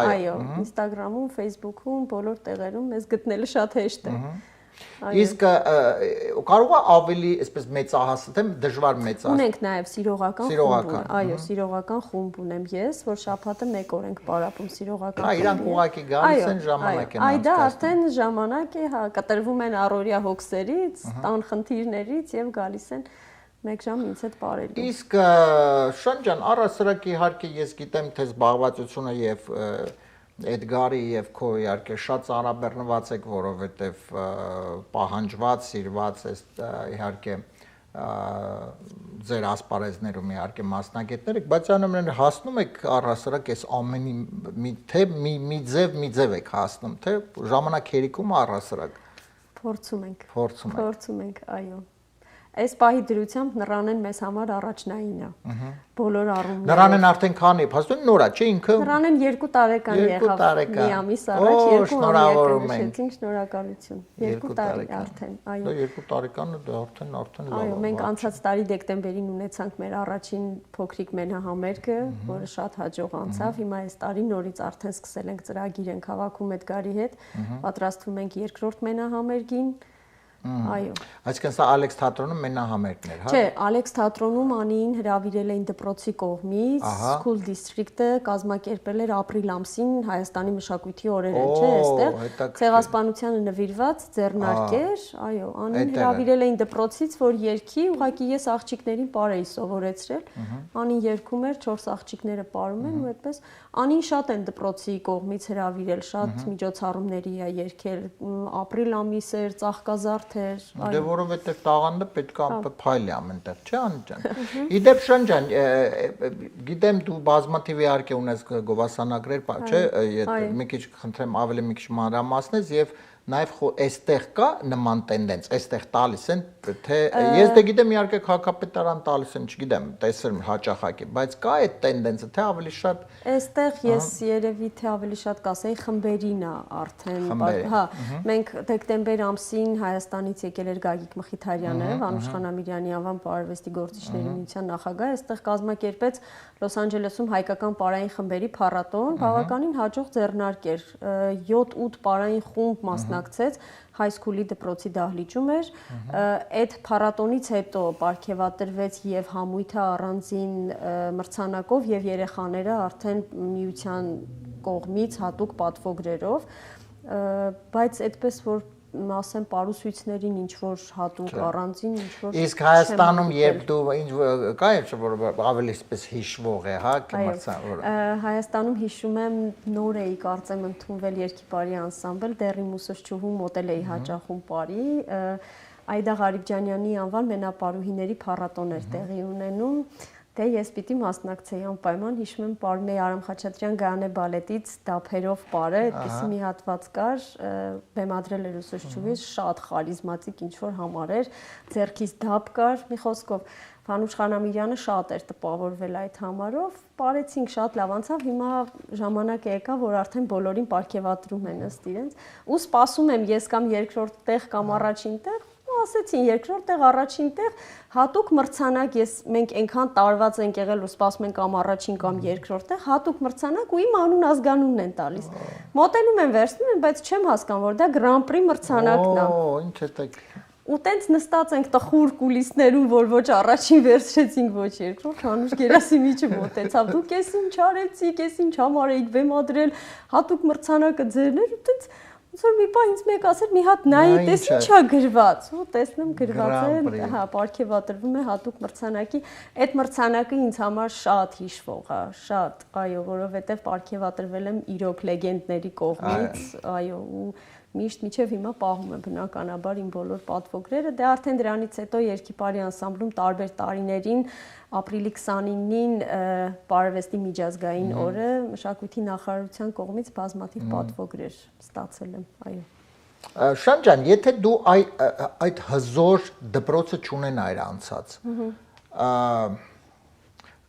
այո, Instagram-ում, Facebook-ում, բոլոր տեղերում մեզ գտնելը շատ հեշտ է։ Իսկ կարող է ավելի այսպես մեծահասակ, թե դժվար մեծահասակ։ Ունենք նաև սիրողական խումբ, այո, սիրողական խումբ ունեմ ես, որ շաբաթը 1 օր ենք պարապում սիրողական խմբի։ Իրանք ուղղակի գալիս են ժամանակ են անցկացնում։ Դա արդեն ժամանակ է, հա, կտրվում են առօրյա հոգսերից, տան խնդիրներից եւ գալիս են 1 ժամ ինձ հետ պարելու։ Իսկ Շան ջան, առասարակ իհարկե ես գիտեմ թե զբաղվածությունը եւ Էդգարի եւ քո իհարկե շատ ծանրաբեռնված եք, որովհետեւ պահանջված, սիրված է իհարկե ձեր ասպարեզներում իհարկե մասնագետներ եք, բայց այնուամենայնիվ հասնում եք առասարակ այս ամենի թե մի ձև եք հասնում, թե ժամանակ հերիքում առասարակ փորձում ենք, այո։ Այս պահի դրությամբ Նրանեն մեզ համար առաջնային է։ Բոլոր առումներով։ Նրանեն արդեն քանի, փաստորեն նորա, չէ ինքը։ Նրանեն 2 տարեկան եղավ։ Մի ամիս առաջ 2 ամիս շնորհակալություն։ 2 տարի արդեն, այո։ 2 տարեկանը դա արդեն լավ։ Այո, մենք անցած տարի դեկտեմբերին ունեցանք մեր առաջին փոքրիկ մենահամերգը, որը շատ հաջող անցավ։ Հիմա այս տարի նորից արդեն սկսել ենք ծրագիր ենք հավաքում Էդգարի հետ, պատրաստվում ենք երկրորդ մենահամերգին։ Այո։ Այսինքն սա Ալեքս թատրոնում մենահամերգներ, հա։ Չէ, Ալեքս թատրոնում Անիին հրավիրել էին դպրոցի կողմից, School District-ը կազմակերպել էր ապրիլ ամսին Հայաստանի մշակույթի օրերը, չէ, այստեղ ցեղասպանությանը նվիրված ձեռնարկեր, այո, Անիին հրավիրել էին դպրոցից, որ երգի, ուղղակի ես աղջիկներին պար էի սովորեցրել։ Անին երգում էր, 4 աղջիկները պարում են ու այդպես Անին շատ են դպրոցի կողմից հրավիրել, շատ միջոցառումների է երգել, ապրիլ ամիս էր, ծաղկազարդ էր, այո։ Դե որովհետև տաղանդը պետք է փայլի ամենտեղ, չէ՞ Անի ջան։ Իդեպ Շան ջան, գիտեմ դու բազմաթիվ իհարկե ունես գովասանագրեր, չէ՞, մի քիչ խնդրեմ ավելի մի քիչ մանրամասնես եւ նաև այստեղ կա նման տենդենց, այստեղ տալիս են, թե ես դե գիտեմ իհարկե քաղաքապետարան տալիս են, չգիտեմ, տեսել հաճախակի, բայց կա այդ տենդենսը, թե ավելի շատ այստեղ ես երևի թե ավելի շատ կասեի խմբերին է արդեն, հա, մենք դեկտեմբեր ամսին Հայաստանից եկել էր Գագիկ Մխիթարյանը, Վանուշ Խանամիրյանի անվան պարարվեստի գործիչների միության նախագահ, այստեղ կազմակերպեց Լոս Անջելեսում հայկական պարային խմբերի փառատոն, բավականին հաջող ձեռնարկ էր, 7-8 պարային խումբ մասնակցեց, High School-ի դպրոցի դահլիճում էր, այդ փառատոնից հետո պարգևատրվեց եւ համույթը առանձին մրցանակով եւ երեխաները արդեն միության կողմից հատուկ պատվոգրերով, բայց այդպես որ ասեմ պարուսույցներին ինչ որ հատուկ առանձին ինչ որ Իսկ Հայաստանում երբ դու ինչ կա որ ավելի սպես հիշվող է, հա, կմրցան։ Հայաստանում հիշում եմ նոր էի կարծեմ ընդունվել երգիպարի անսամբլ, դեռ իմ ուսուցչուհու մոդել էի հաճախում բարի, Այդա Ղարիբջանյանի անվան մենապարուհիների փառատոն էր տեղի ունենում։ Դե ես պիտի մասնակցեի անպայման, հիշում եմ Պարմեի Արամ Խաչատրյան Գայանե բալետից դափերով պարը, այդպիսի մի հատված կար, բեմադրել էր ուսուցչուհիս, շատ խարիզմատիկ ինչ-որ համար էր, ձեռքից դափ կար, մի խոսքով Վանուշ Խանամիրյանը շատ էր տպավորվել այդ համարով, պարեցինք շատ լավ անցավ, հիմա ժամանակը եկա, որ արդեն բոլորին պարգևատրում են ըստ իրենց, ու սպասում եմ ես կամ երկրորդ տեղ կամ առաջին տեղ, ասեցին երկրորդ տեղ, առաջին տեղ, հատուկ մրցանակ մենք այնքան տարված ենք եղել ու սպասում ենք կամ առաջին կամ երկրորդ տեղ, հատուկ մրցանակ ու իմ անուն ազգանունն են տալիս։ Մոտենում են վերցնում են, բայց չեմ հասկանում, որ դա Grand Prix մրցանակն է։ Ինչ է դա։ Ու տենց նստած ենք տխուր կուլիսներում, որ ոչ առաջին վերցրեցինք, ոչ երկրորդ, Հանուշ Գերասիմիչը մոտեցավ։ Դուք էս ինչ արեցիք, էս ինչ համար էիք բեմադրել, հատուկ մրցանակը ձերն էր ու տենց ոնց որ մի պահ ինձ մեկ ասել մի հատ նայի, տես ինչա գրված, ու տեսնեմ գրված է, հա, պարգևատրվում է հատուկ մրցանակի, այդ մրցանակը ինձ համար շատ հիշվող է, շատ, այո, որովհետև պարգևատրվել եմ իրոք լեգենդների կողմից, այո, ու միշտ միջև հիմա պահում եմ բնականաբար իմ բոլոր պատվոգրերը, դե արդեն դրանից հետո երգիպարի անսամբլում տարբեր տարիներին ապրիլի 29-ին պարարվեստի միջազգային օրը մշակույթի նախարարության կողմից բազմաթիվ պատվոգրեր ստացել եմ, այո։ Շան ջան, եթե դու այդ հզոր դպրոցը չունենայիր անցած,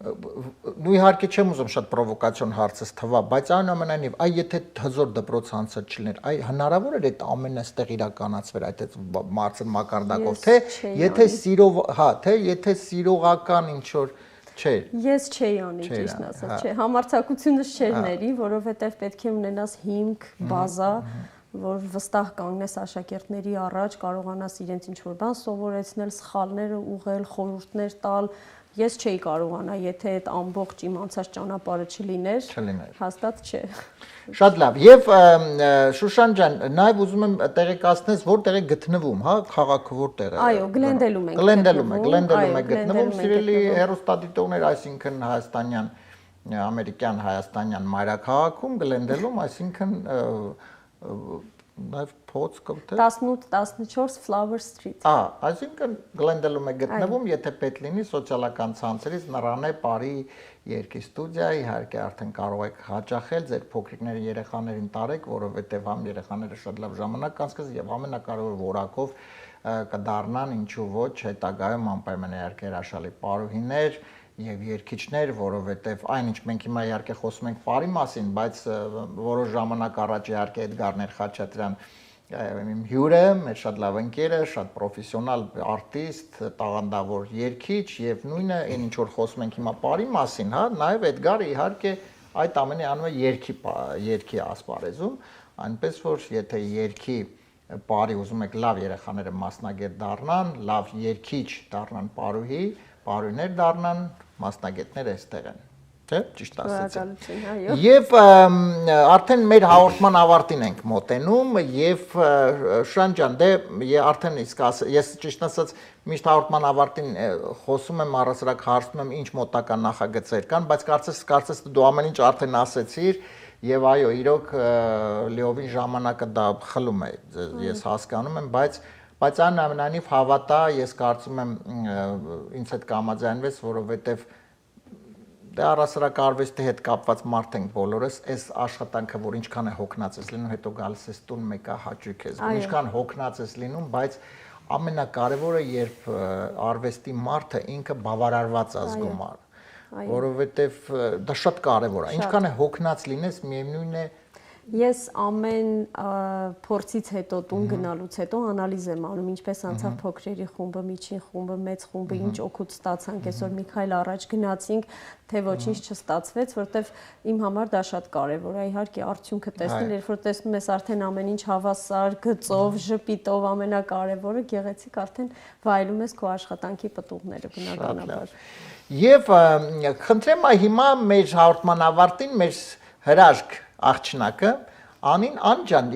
Նու իհարկե չեմ ուզում շատ պրովոկացիոն հարցս թվա, բայց այնուամենայնիվ, եթե հզոր դպրոց անցած չլիներ, հնարավոր էր այդ ամենը ստեղ իրականացվեր այդ մարցր մակարդակով, թե եթե սիրով, հա, թե եթե սիրողական ինչ որ չէր։ Ես չէի անի, ճիշտն ասած, չէ, համարձակությունս չէր ների, որովհետև պետք է ունենաս հիմք, բազա, որ վստահ կանգնես աշակերտների առաջ, կարողանաս իրենց ինչ-որ բան սովորեցնել, սխալները ուղղել, խորհուրդներ տալ։ Ես չէի կարողանա, եթե այդ ամբողջ իմ անցած ճանապարհը չլիներ, հաստատ չէ։ Շատ լավ։ Եվ Շուշան ջան, նաև ուզում եմ տեղեկացնես, որտեղ է գտնվում, հա, քաղաքը որտեղ է։ Այո, Գլենդելում ենք։ Գլենդելում է գտնվում, սիրելի հեռուստադիտողներ, այսինքն հայաստանյան, ամերիկյան հայաստանյան մայրաքաղաքում, Գլենդելում, այսինքն նաև փոց կամ թե 18-14 Flower Street։ Այսինքն Գլենդելում է գտնվում, եթե պետք լինի սոցիալական ցանցերից Նռանե, Պարի երկի ստուդիա, իհարկե արդեն կարող եք հաճախել ձեր փոքրիկների երեխաներին տարեք, որովհետև համ երեխաները շատ լավ ժամանակ կանցկացնեն եւ ամենակարևորը որակով կդառնան, ինչու ոչ, հետագայում անպայման իհարկե հրաշալի պարուհիներ եւ երգիչներ, որովհետեւ այնինչ մենք հիմա իհարկե խոսում ենք բարի մասին, բայց որոշ ժամանակ առաջ իհարկե Էդգարներ Խաչատրյան իմ հյուրը, մեր շատ լավ ընկերը, շատ պրոֆեսիոնալ արտիստ, տաղանդավոր երգիչ եւ նույնը այն ինչ որ խոսում ենք հիմա բարի մասին, հա, նաեւ Էդգարը իհարկե այդ ամենի անում է երգի ասպարեզում, այնպես որ եթե երգի բարի ուզում եք լավ երեխաները մասնագետ դառնան, լավ երգիչ դառնան պարուհի, պարուհիներ դառնան մասնագետներ այստեղ են։ Չէ, ճիշտ ասացի։ Եվ արդեն մեր հաղորդման ավարտին ենք մոտենում եւ Շան ջան, դե արդեն իսկ ես ճիշտ ասած միշտ հաղորդման ավարտին խոսում եմ առասարակ հարցնում եմ ինչ մոտական նախագծեր կան, բայց կարծես դու ամեն ինչ արդեն ասեցիր եւ այո, իրոք լիովին ժամանակը դա խլում է, ես հասկանում եմ, բայց այնուամենայնիվ հավատա, ես կարծում եմ ինձ հետ կհամաձայնվես, որովհետեւ դե առասարակ արվեստի հետ կապված մարդ ենք բոլորս, այս աշխատանքը, որ ինչքան է հոգնած ես լինում, հետո գալիս ես տուն մեկը հաճույք ես, ինչքան հոգնած ես լինում, բայց ամենակարևորը, երբ արվեստի մարդը ինքը բավարարված ազգում է, որովհետև դա շատ կարևոր է, ինչքան է հոգնած լինես, միևնույն է Ես ամեն փորձից հետո տուն գնալուց հետո անալիզ եմ անում, ինչպես անցավ փոքրերի խումբը, միջին խումբը, մեծ խումբը, ինչ օգուտ ստացանք, այսօր մի քայլ առաջ գնացինք, թե ոչինչ չստացվեց, որտեվ իմ համար դա շատ կարևոր է, իհարկե արդյունքը տեսնել, երբ որ տեսնում ես արդեն ամեն ինչ հավասար, գծով, ժպիտով, ամենակարևորը գեղեցիկ արդեն վայելում ես քո աշխատանքի պտուղները բնականաբար։ Եվ խնդրեմ հիմա մեր հաղորդման ավարտին մեր հրաշք աղջնակը Ան ջան,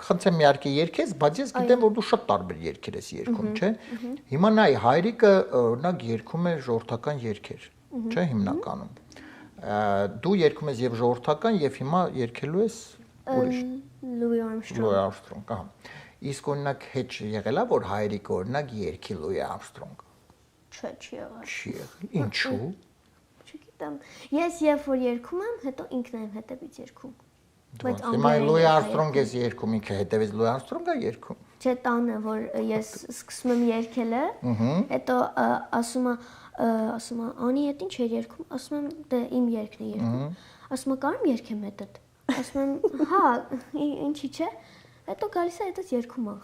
խնդրեմ իհարկե երգես, բայց ես գիտեմ, որ դու շատ տարբեր երգեր ես երգում, չէ՞։ Հիմա նայ հայրիկը օրինակ երգում է ժողովրդական երգեր, չէ՞, հիմնականում։ Դու երգում ես եւ ժողովրդական եւ հիմա երգելու ես ուրիշ Լուի Արմսթրոնգ, ահա։ Իսկ օրինակ հետ եղել է, որ հայրիկը օրինակ երգի Լուի Արմսթրոնգ։ Չէ, չի եղել։ Չի եղել։ Ինչու՞։ Չգիտեմ։ Ես երբ որ երգում եմ, հետո ինքն եմ հետևից երգում։ Բայց հիմա Լուի Արմսթրոնգ ես երգում, ինքը հետևից Լուի Արմսթրոնգ է երգում։ Չէ, տանը, որ ես սկսում եմ երգելը, հետո ասում է, Անի հետ ինչ է երգում, ասում եմ, դե իմ երգն է երգում։ Ասում է, կարո՞մ երգեմ հետդ։ Ասում եմ, հա, ինչի՞ չէ։ Հետո գալիս է հետս երգում է։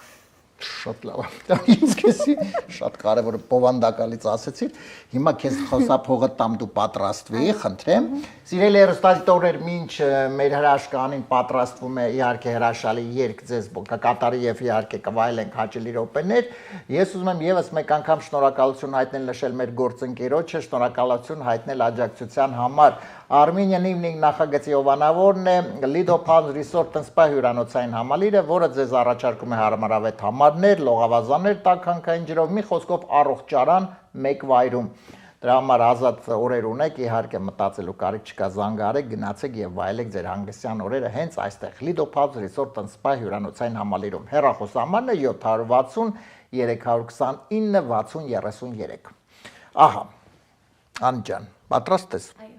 Շատ լավ է։ Իսկ էսի շատ կարևոր բովանդակալից ասեցիր։ Հիմա քեզ խոսափողը տամ դու պատրաստվի, խնդրեմ։ Սիրելի հեռուստադիտողներ, մինչ մեր հրաշքանին պատրաստվում է իհարկե հրաշալի երգ ձեզ կկատարի եւ իհարկե կվայելենք հաճելի րոպեներ, ես ուզում եմ եւս մեկ անգամ շնորհակալություն հայտնել նշել մեր գործընկերոջը, շնորհակալություն հայտնել աջակցության համար։ Armenian Evening նախագծի ովանավորն է Lido Palms Resort and Spa հյուրանոցային համալիրը, որը ձեզ առաջարկում է հարմարավետ համարներ, լողավազաններ, տաքանքային ջրով, մի խոսքով առողջարան մեկ վայրում։ Դրա համար ազատ օրեր ունեք, իհարկե մտածելու կարիք չկա, զանգարեք, գնացեք եւ վայելեք ձեր հանգստյան օրերը հենց այստեղ Lido Palms Resort and Spa հյուրանոցային համալիրում։ Հեռախոսահամարն է 760 329 6033։ Ահա, Անջան, պատրաստ ես։ Այո։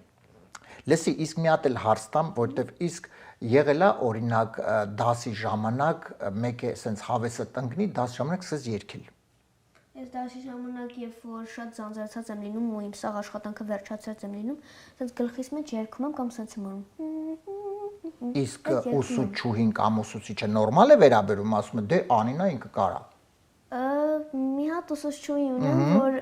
Լսի, իսկ մի հատ էլ հարց տամ, որտեվ իսկ եղել է օրինակ դասի ժամանակ մեկ է սենց հավեսը տնկնի, դասի ժամանակ սկսես երգել։ Ես դասի ժամանակ, երբ որ շատ ձանձրացած եմ լինում ու իմ սաղ աշխատանքը վերջացած եմ լինում, սենց գլխիս մեջ երգում եմ կամ սենց եմ անում։ Իսկ ուսուցչուհին կամ ուսուցիչը նորմալ է վերաբերում, ասում է դե Անինա ինքը կարա։ Մի հատ ուսուցչուհի ունեմ, որ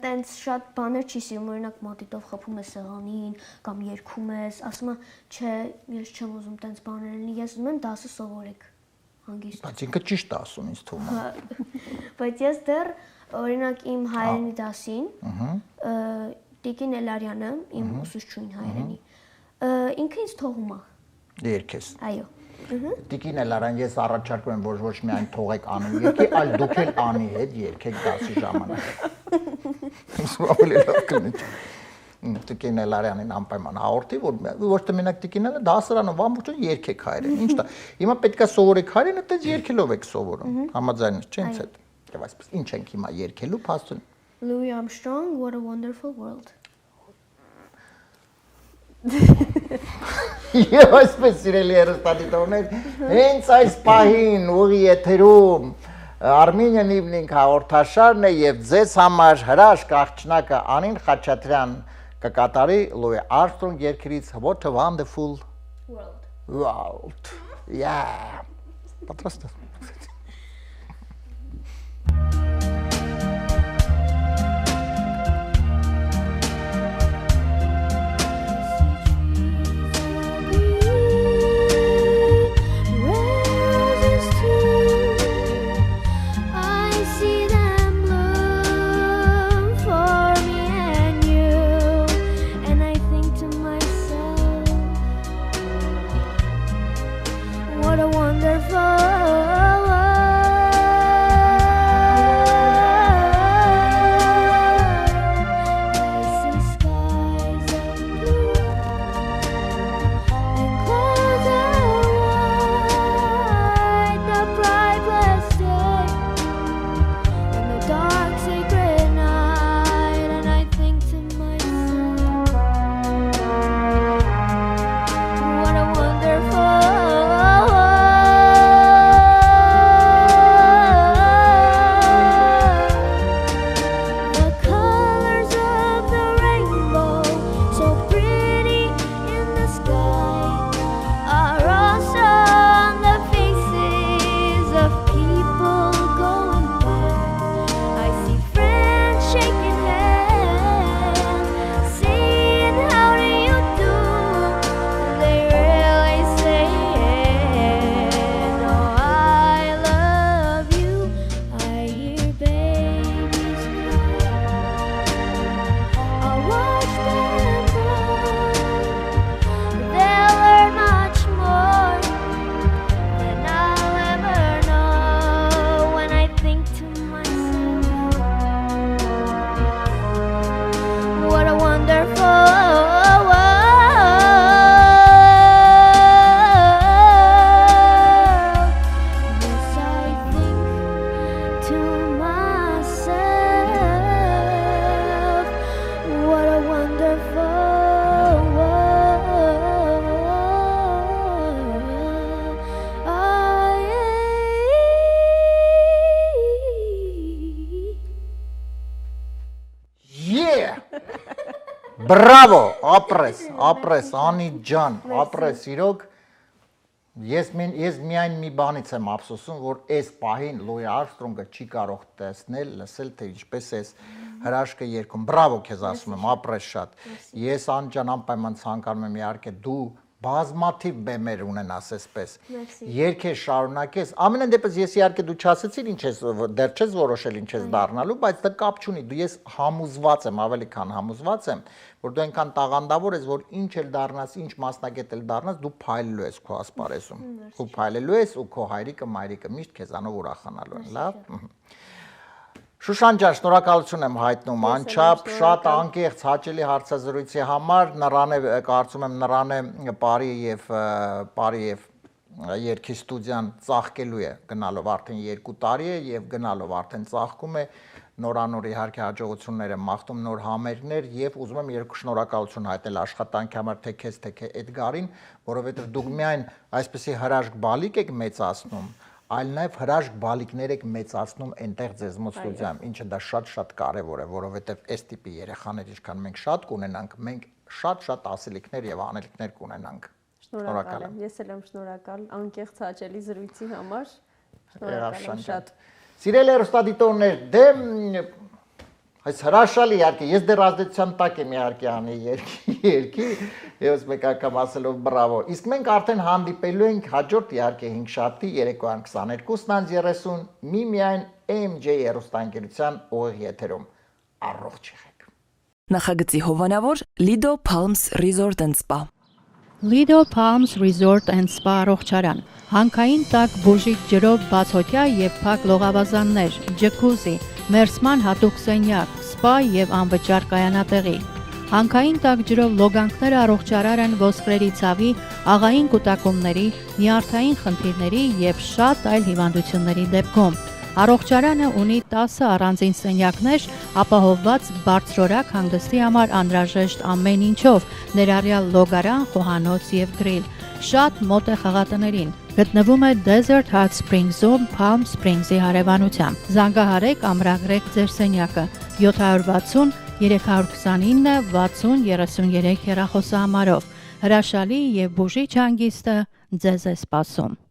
տենց շատ բաներ չի սիրում, օրինակ մատիտով խփում է սեղանին կամ երգում ես, ասում է, չէ, ես չեմ ուզում տենց բաներ լինի, ես ուզում եմ դասը սովորեք հանգիստ։ Բայց ինքը ճիշտ է ասում, ինձ թվում է։ Բայց ես դեռ օրինակ իմ հայրենի դասին, Տիկին Էլարյանը, իմ ուսուցչուհին հայրենի, ինքը ինձ թողում է։ Երգես։ Այո։ Տիկին Էլարյան, ես առաջարկում եմ, որ ոչ միայն թողեք Անի երգի, այլ դուք էլ Անի հետ երգեք դասի ժամանակ։ Ավելի լավ կլինի։ Տիկին Էլարյանին անպայման հաղորդի, որ ոչ թե մենակ Տիկին Էլարյանը դասարանով ամբողջը երգեք հայրեն։ Ինչ դա։ Հիմա պետքա սովորեք հայրենը, այդպես երգելով եք սովորում։ Համաձայն ես, չէ՞ ինձ հետ։ Եվ այսպես ինչ ենք հիմա երգելու, փաստորեն։ Louis Armstrong, What a Wonderful World։ Եվ այսպես սիրելի հեռուստադիտողներ, հենց այս պահին ուղի եթերում Armenian Evening հաղորդաշարն է եւ ձեզ համար հրաշք աղջնակը Անին Խաչատրյան կկատարի Louis Armstrong երգերից What a Wonderful World. Yeah. Պատրաստ ես։ What a wonderful Բրավո, ապրես, Անի ջան, ապրես, իրոք, ես միայն մի բանից եմ ափսոսում, որ այս պահին Louis Armstrong-ը չի կարող տեսնել, լսել, թե ինչպես ես հրաշքը երգում, բրավո քեզ ասում եմ, ապրես շատ, ես Անի ջան անպայման ցանկանում եմ իհարկե դու բազմաթիվ բեմեր ունենաս այսպես, երգեր շարունակես, ամենայն դեպս ես իհարկե դու չասեցիր ինչ ես, դեռ չես որոշել ինչ ես դառնալու, բայց դա կապ չունի, դու ես համոզված եմ, ավելի քան համոզված եմ, որ դու այնքան տաղանդավոր ես, որ ինչ էլ դառնաս, ինչ մասնագետ էլ դառնաս, դու փայլելու ես քո ասպարեզում, ու փայլելու ես ու քո հայրիկը, մայրիկը միշտ քեզանով ուրախանալու են, լավ։ Շուշան ջան, շնորհակալություն եմ հայտնում անչափ շատ անկեղծ հաճելի հարցազրույցի համար, նրան է կարծում եմ նրան է Պարի եւ երգի ստուդիան ծաղկելու է գնալով արդեն 2 տարի է եւ գնալով արդեն ծաղկում է նորանոր իհարկե հաջողություններ եմ մաղթում նոր համերգներ եւ ուզում եմ երկու շնորհակալություն հայտնել աշխատանքի համար թե քեզ թե Էդգարին, որովհետեւ դուք միայն այսպեսի հրաշք բալիկ եք մեծացնում այլ նաև հրաշք բալիկներ եք մեծացնում այնտեղ ձեզ մոտ ստուդիայում, ինչը դա շատ կարևոր է, որովհետև այս տիպի երեխաներ ինչքան մենք շատ կունենանք, մենք շատ ասելիքներ եւ անելիքներ կունենանք։ Շնորհակալ եմ։ Ես էլ եմ շնորհակալ անկեղծ հաճելի զրույցի համար։ Շնորհակալ եմ շատ։ Սիրելի հեռուստադիտողներ, դե այս հրաշալի իհարկե ես դեռ ազդեցության տակ եմ իհարկե անի երկի ես մեկ անգամ ասելով բրավո իսկ մենք արդեն հանդիպելու ենք հաջորդ իհարկե 5 շաբթի երեկոյան 22:30 միմիայն MJ հեռուստաընկերության ուղիղ եթերում առողջ եղեք Նախագծի հովանավոր Lido Palms Resort and Spa Lido Palms Resort and Spa առողջարան հանքային տաք բուժիչ ջրով բացօթյա եւ փակ լողավազաններ ջակուզի մերսման հատուկ սենյակ սպա եւ անվճար կայանատեղի հանքային տաք ջրով լոգանքները առողջարար են ոսկրերի ցավի աղային կուտակումների նյարդային խնդիրների եւ շատ այլ հիվանդությունների դեպքում Առողջարանը ունի 10 առանձին սենյակներ, ապահովված բարձրորակ հանգստի համար անհրաժեշտ ամեն ինչով, ներառյալ լոգարան, խոհանոց եւ գրիլ։ Շատ մոտ է խաղատներին։ Գտնվում է Desert Hot Springs-ում Palm Springs-ի հարևանությամբ։ Զանգահարեք, ամրագրեք ձեր սենյակը 760 329 60 33 հեռախոսահամարով։ Հրաշալի եւ բուժիչ հանգիստը ձեզ է սպասում։